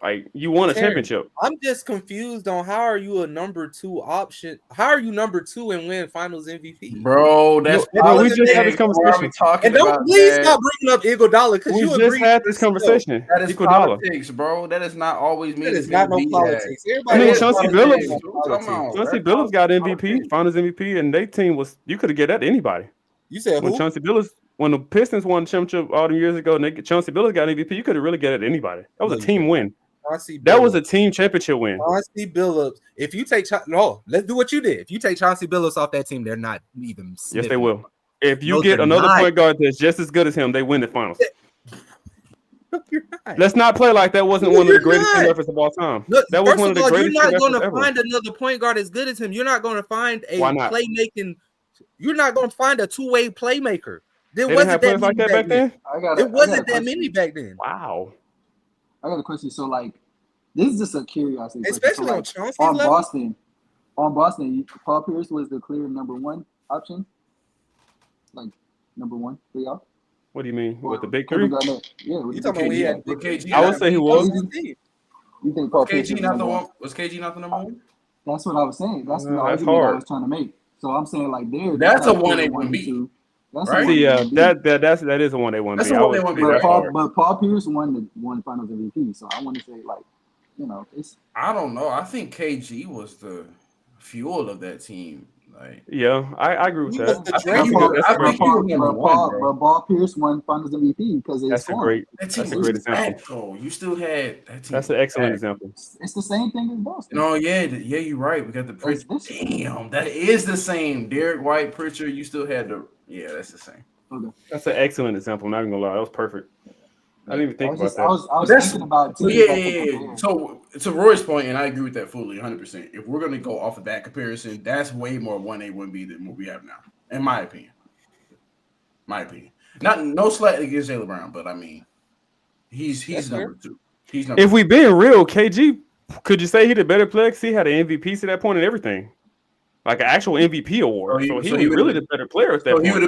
Like, you won a championship. I'm just confused on how are you a number 2 option? How are you number 2 and win Finals MVP, bro? That's we just had this conversation. And don't please stop bringing up Iguodala because you just had this conversation. That is politics, bro. That is not always mean. It's not no politics. I mean, Chauncey Billups got MVP, Finals MVP, and their team was. You could have get that to anybody. You said when who? When the Pistons won the championship all them years ago, and Chauncey Billups got MVP, you could have really get it to anybody. That was a team win. That was a team championship win. Chauncey Billups. If you take let's do what you did. If you take Chauncey Billups off that team, they're not even. Yes, they will. If you get another point guard that's just as good as him, they win the finals. No, you're not. Let's not play like that wasn't one of the greatest team efforts of all time. Look, that was one of the greatest. You're not going to find another point guard as good as him. You're not going to find a playmaking. You're not going to find a two-way playmaker. There wasn't that many back then. It wasn't that many back then. Wow. I got a question. So, like, this is just a curiosity. Especially so, on Chauncey's level. On Boston, Paul Pierce was the clear number 1 option. Like, number 1 for y'all. What do you mean? With the big 3? Yeah. You talking about when he had big KG? I would say he was. You think Paul Pierce KG not the one? Was KG not the number 1? That's what I was saying. That's the argument I was trying to make. So I'm saying like that's a 1A, 1B. Right? Yeah, that is a 1A, 1B. That's a 1A, 1B. But Paul Pierce won Finals MVP. So I want to say, like, you know, it's. I don't know. I think KG was the fuel of that team. Like, yeah, I agree with that. But Paul Pierce won Finals MVP because that's a great example. You still had that team. That's an excellent example. It's the same thing as Boston. No, yeah, you're right. We got the Pritchard. Damn, that is the same. Derek White, Pritchard. You still had the. Yeah, that's the same. Okay. That's an excellent example. I'm not even gonna lie, that was perfect. I didn't even think about that. I was thinking about yeah. So to Roy's point, and I agree with that fully, 100%. If we're gonna go off of that comparison, that's way more 1A, 1B than what we have now, in my opinion. No slight against Jaylen Brown, but I mean, he's number 2. He's number. If we being real, KG, could you say he the better player? Because he had an MVP to that point and everything. Like an actual MVP award. So he was really the better player at that point. He would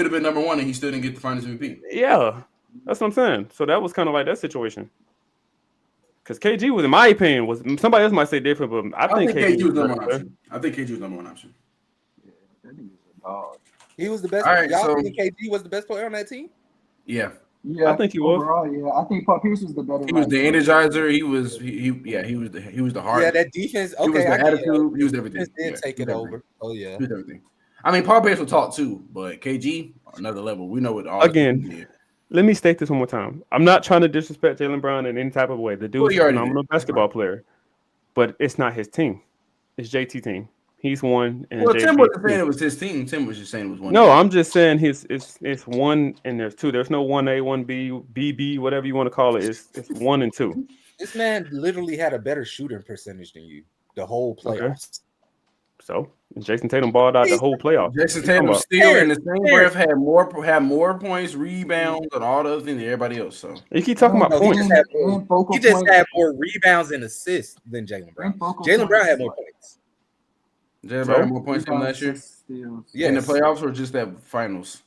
have been number 1 and he still didn't get the Finals MVP. Yeah. That's what I'm saying. So that was kind of like that situation. Because KG was, in my opinion, was somebody else might say different, but I think KG was number 1 option. I think KG was number 1 option. Yeah, that nigga was a dog. He was the best. Right, y'all think KG was the best player on that team? Yeah. Yeah, I think he was. Overall, yeah, I think Paul Pierce was the better. He was the energizer. He was the heart. Yeah, that defense. Okay, he was the attitude. He was everything. Did take it over. Oh yeah, he was everything. I mean, Paul Pierce will talk too, but KG another level. We know what all again. Let me state this one more time. I'm not trying to disrespect Jaylen Brown in any type of way. The dude is a phenomenal basketball player, but it's not his team. It's JT team. He's one. And Tim wasn't saying it was his team. Tim was just saying it was one. No, I'm just saying it's 1 and there's 2. There's no 1A, 1B, BB, whatever you want to call it. It's 1 and 2. This man literally had a better shooting percentage than you the whole playoffs. Okay. So Jason Tatum balled out the whole playoff. Jason Tatum still in the same breath had more points, rebounds, and all the other things than everybody else. So you keep talking about points. He just had more rebounds and assists than Jaylen Brown. Jaylen Brown had more points. Jaylen Brown had more points than last year. Yeah, in the playoffs or just that finals.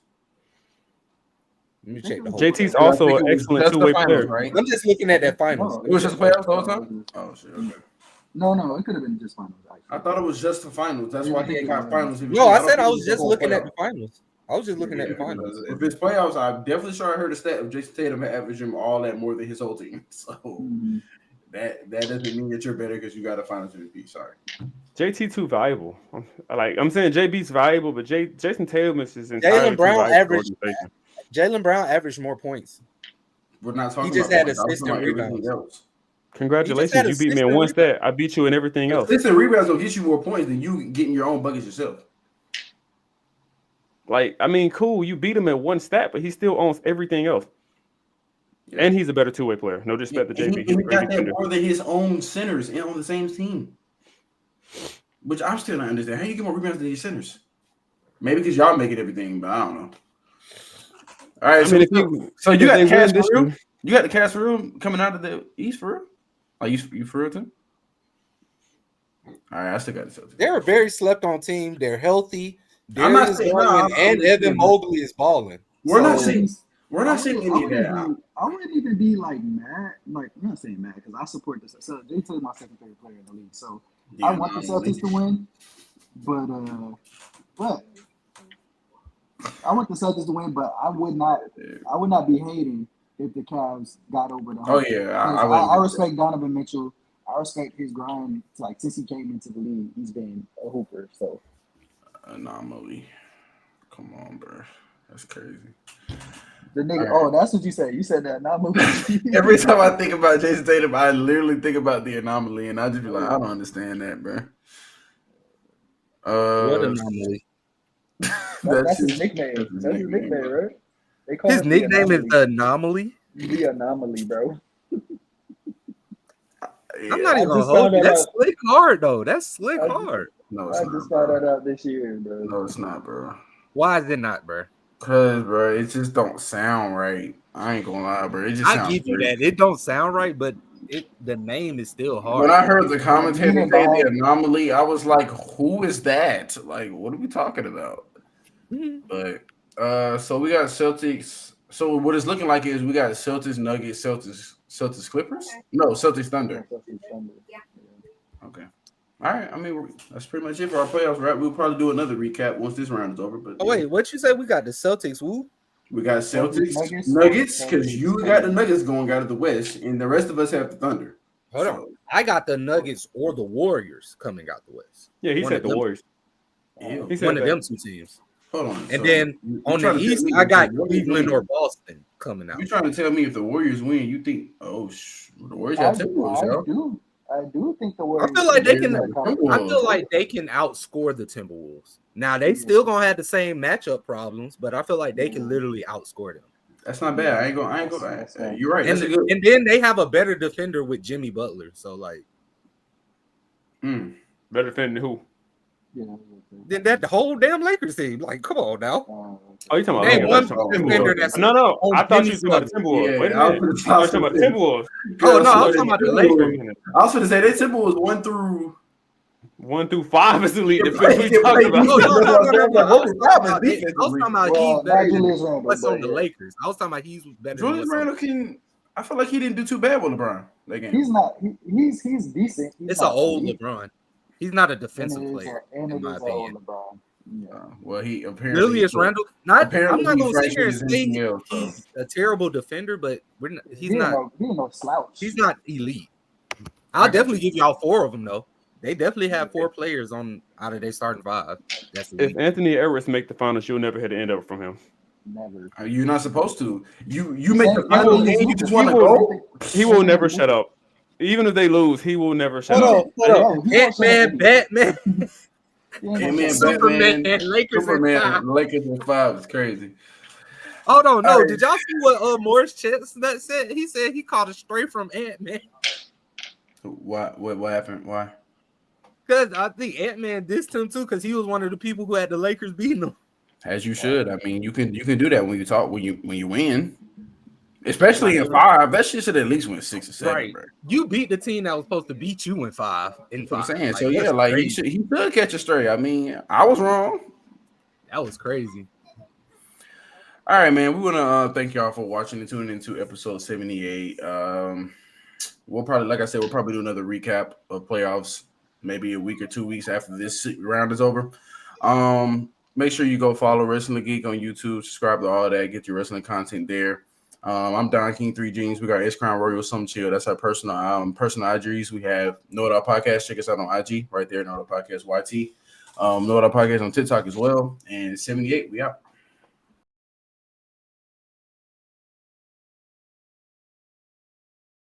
Let me check the whole JT's also an excellent two-way player. Right? I'm just looking at that finals. It was just the playoffs the whole time? Oh, shit. Okay. No, it could have been just finals. I thought it was just the finals. That's why I think it got finals. No, I said I was just looking at the finals. I was just looking at the finals. If it's playoffs, I'm definitely sure I heard a stat of Jason Tatum averaging all that more than his whole team. So that doesn't mean that you're better because you got a finals MVP. Sorry. JT too valuable. I'm saying JB's valuable, but Jason Tatum is his Jaylen Brown averaged more points. We're not talking. He just had assists and rebounds. Congratulations, you beat me in one stat. I beat you in everything else. Assists and rebounds will get you more points than you getting your own buckets yourself. Like, I mean, cool, you beat him at one stat, but he still owns everything else. Yeah. And he's a better two-way player. No disrespect to JB. He got that more than his own centers and on the same team. Which I'm still not understanding. How you get more rebounds than your centers? Maybe because y'all make it everything, but I don't know. All right, I mean, so you got the Cavs for real? You got the Cavs for real coming out of the East for real? Like you for real too? All right, I still got the Celtics. They're a very slept on team. They're healthy. Darius Garland and Evan Mobley is balling. We're not seeing any of that. I wouldn't even be like mad. Like, I'm not saying mad because I support this. So they took my second favorite player in the league. So I want the Celtics to win, but I want the Celtics to win. But I would not be hating if the Cavs got over the hump. Oh yeah, I respect Donovan Mitchell. I respect his grind. Like since he came into the league, he's been a hooper. So anomaly. Come on, bro. That's crazy. The nigga. Right. Oh, that's what you said. You said that anomaly. Every time I think about Jason Tatum, I literally think about the anomaly, and I just be like, I don't understand that, bro. What anomaly? That's his nickname. That's his nickname, right? They call his nickname is the anomaly. The anomaly, bro. Yeah. I'm not even gonna hold you. That's slick hard, though. That's slick hard. No, it's not. I just found that out this year, bro. No, it's not, bro. Why is it not, bro? Cause, bro, it just don't sound right. I ain't gonna lie, bro. It just sounds. I give you that. It don't sound right, but the name is still hard. When I heard the commentator say the anomaly, I was like, "Who is that? Like, what are we talking about?" Mm-hmm. But so we got Celtics. So what it's looking like is we got Celtics, Nuggets, Celtics, Clippers. No, Celtics, Thunder. Okay. All right. I mean, that's pretty much it for our playoffs, right? We'll probably do another recap once this round is over. But wait, what you say? We got the Celtics. Who? We got Celtics, Nuggets, because you got the Nuggets going out of the West, and the rest of us have the Thunder. Hold on. I got the Nuggets or the Warriors coming out the West. Yeah, he said the Warriors. He said one of them two teams. Hold on. And then on the East, I got Cleveland or Boston coming out. You're trying to tell me if the Warriors win, you think, the Warriors have Timberwolves, I do think the Warriors. I feel like they can outscore the Timberwolves. Now they still gonna have the same matchup problems, but I feel like they can literally outscore them. That's not bad. I ain't gonna. You're right. And then they have a better defender with Jimmy Butler. So like, better defender than who? Yeah, then that whole damn Lakers team. Like, come on now. Oh, you talking about Timberwolves? No. I thought you were talking about the Timberwolves. Wait a minute. I was talking about the Timberwolves. Oh no, I was talking about the Lakers. I was going to say they Timberwolves 1 through 5 is the lead defense. We talking about. No. I was talking about he's better than what's on the Lakers. I was talking about he's better. Julius Randle I feel like he didn't do too bad with LeBron that game. He's not. He's decent. It's an old LeBron. He's not a defensive player, in my opinion. Well, he apparently Julius Randle. I'm not going to sit here and say he's a terrible defender, but he's not. He's no slouch. He's not elite. I'll definitely give y'all 4 of them though. They definitely have 4 players out of their starting 5. That's if Anthony Edwards make the finals, you'll never hit an end over from him. Never. You're not supposed to. You make the finals and you just want to go. He will never shut up. Even if they lose, he will never shut up. Batman. Superman, Lakers in 5 is crazy. Oh no! Did y'all see what Morris Chestnut said? He said he caught a stray from Ant-Man. What happened? Why? Because I think Ant-Man dissed him too, because he was one of the people who had the Lakers beating them. As you should. I mean, you can do that when you win. Especially in 5, that shit should at least win 6 or 7. Right. Bro. You beat the team that was supposed to beat you in 5. I'm saying. So yeah, like he should catch a stray. I mean, I was wrong. That was crazy. All right, man. We want to thank y'all for watching and tuning into episode 78. We'll probably, like I said, we'll probably do another recap of playoffs, maybe a week or 2 weeks after this round is over. Make sure you go follow Wrestling Geek on YouTube, subscribe to all that, get your wrestling content there. I'm Don King 3 Jeans. We got S Crown Royal Some Chill. That's our personal IGs. We have Know It All Podcast. Check us out on IG right there. Know It All Podcast YT. Know It All Podcast on TikTok as well. And 78, we out.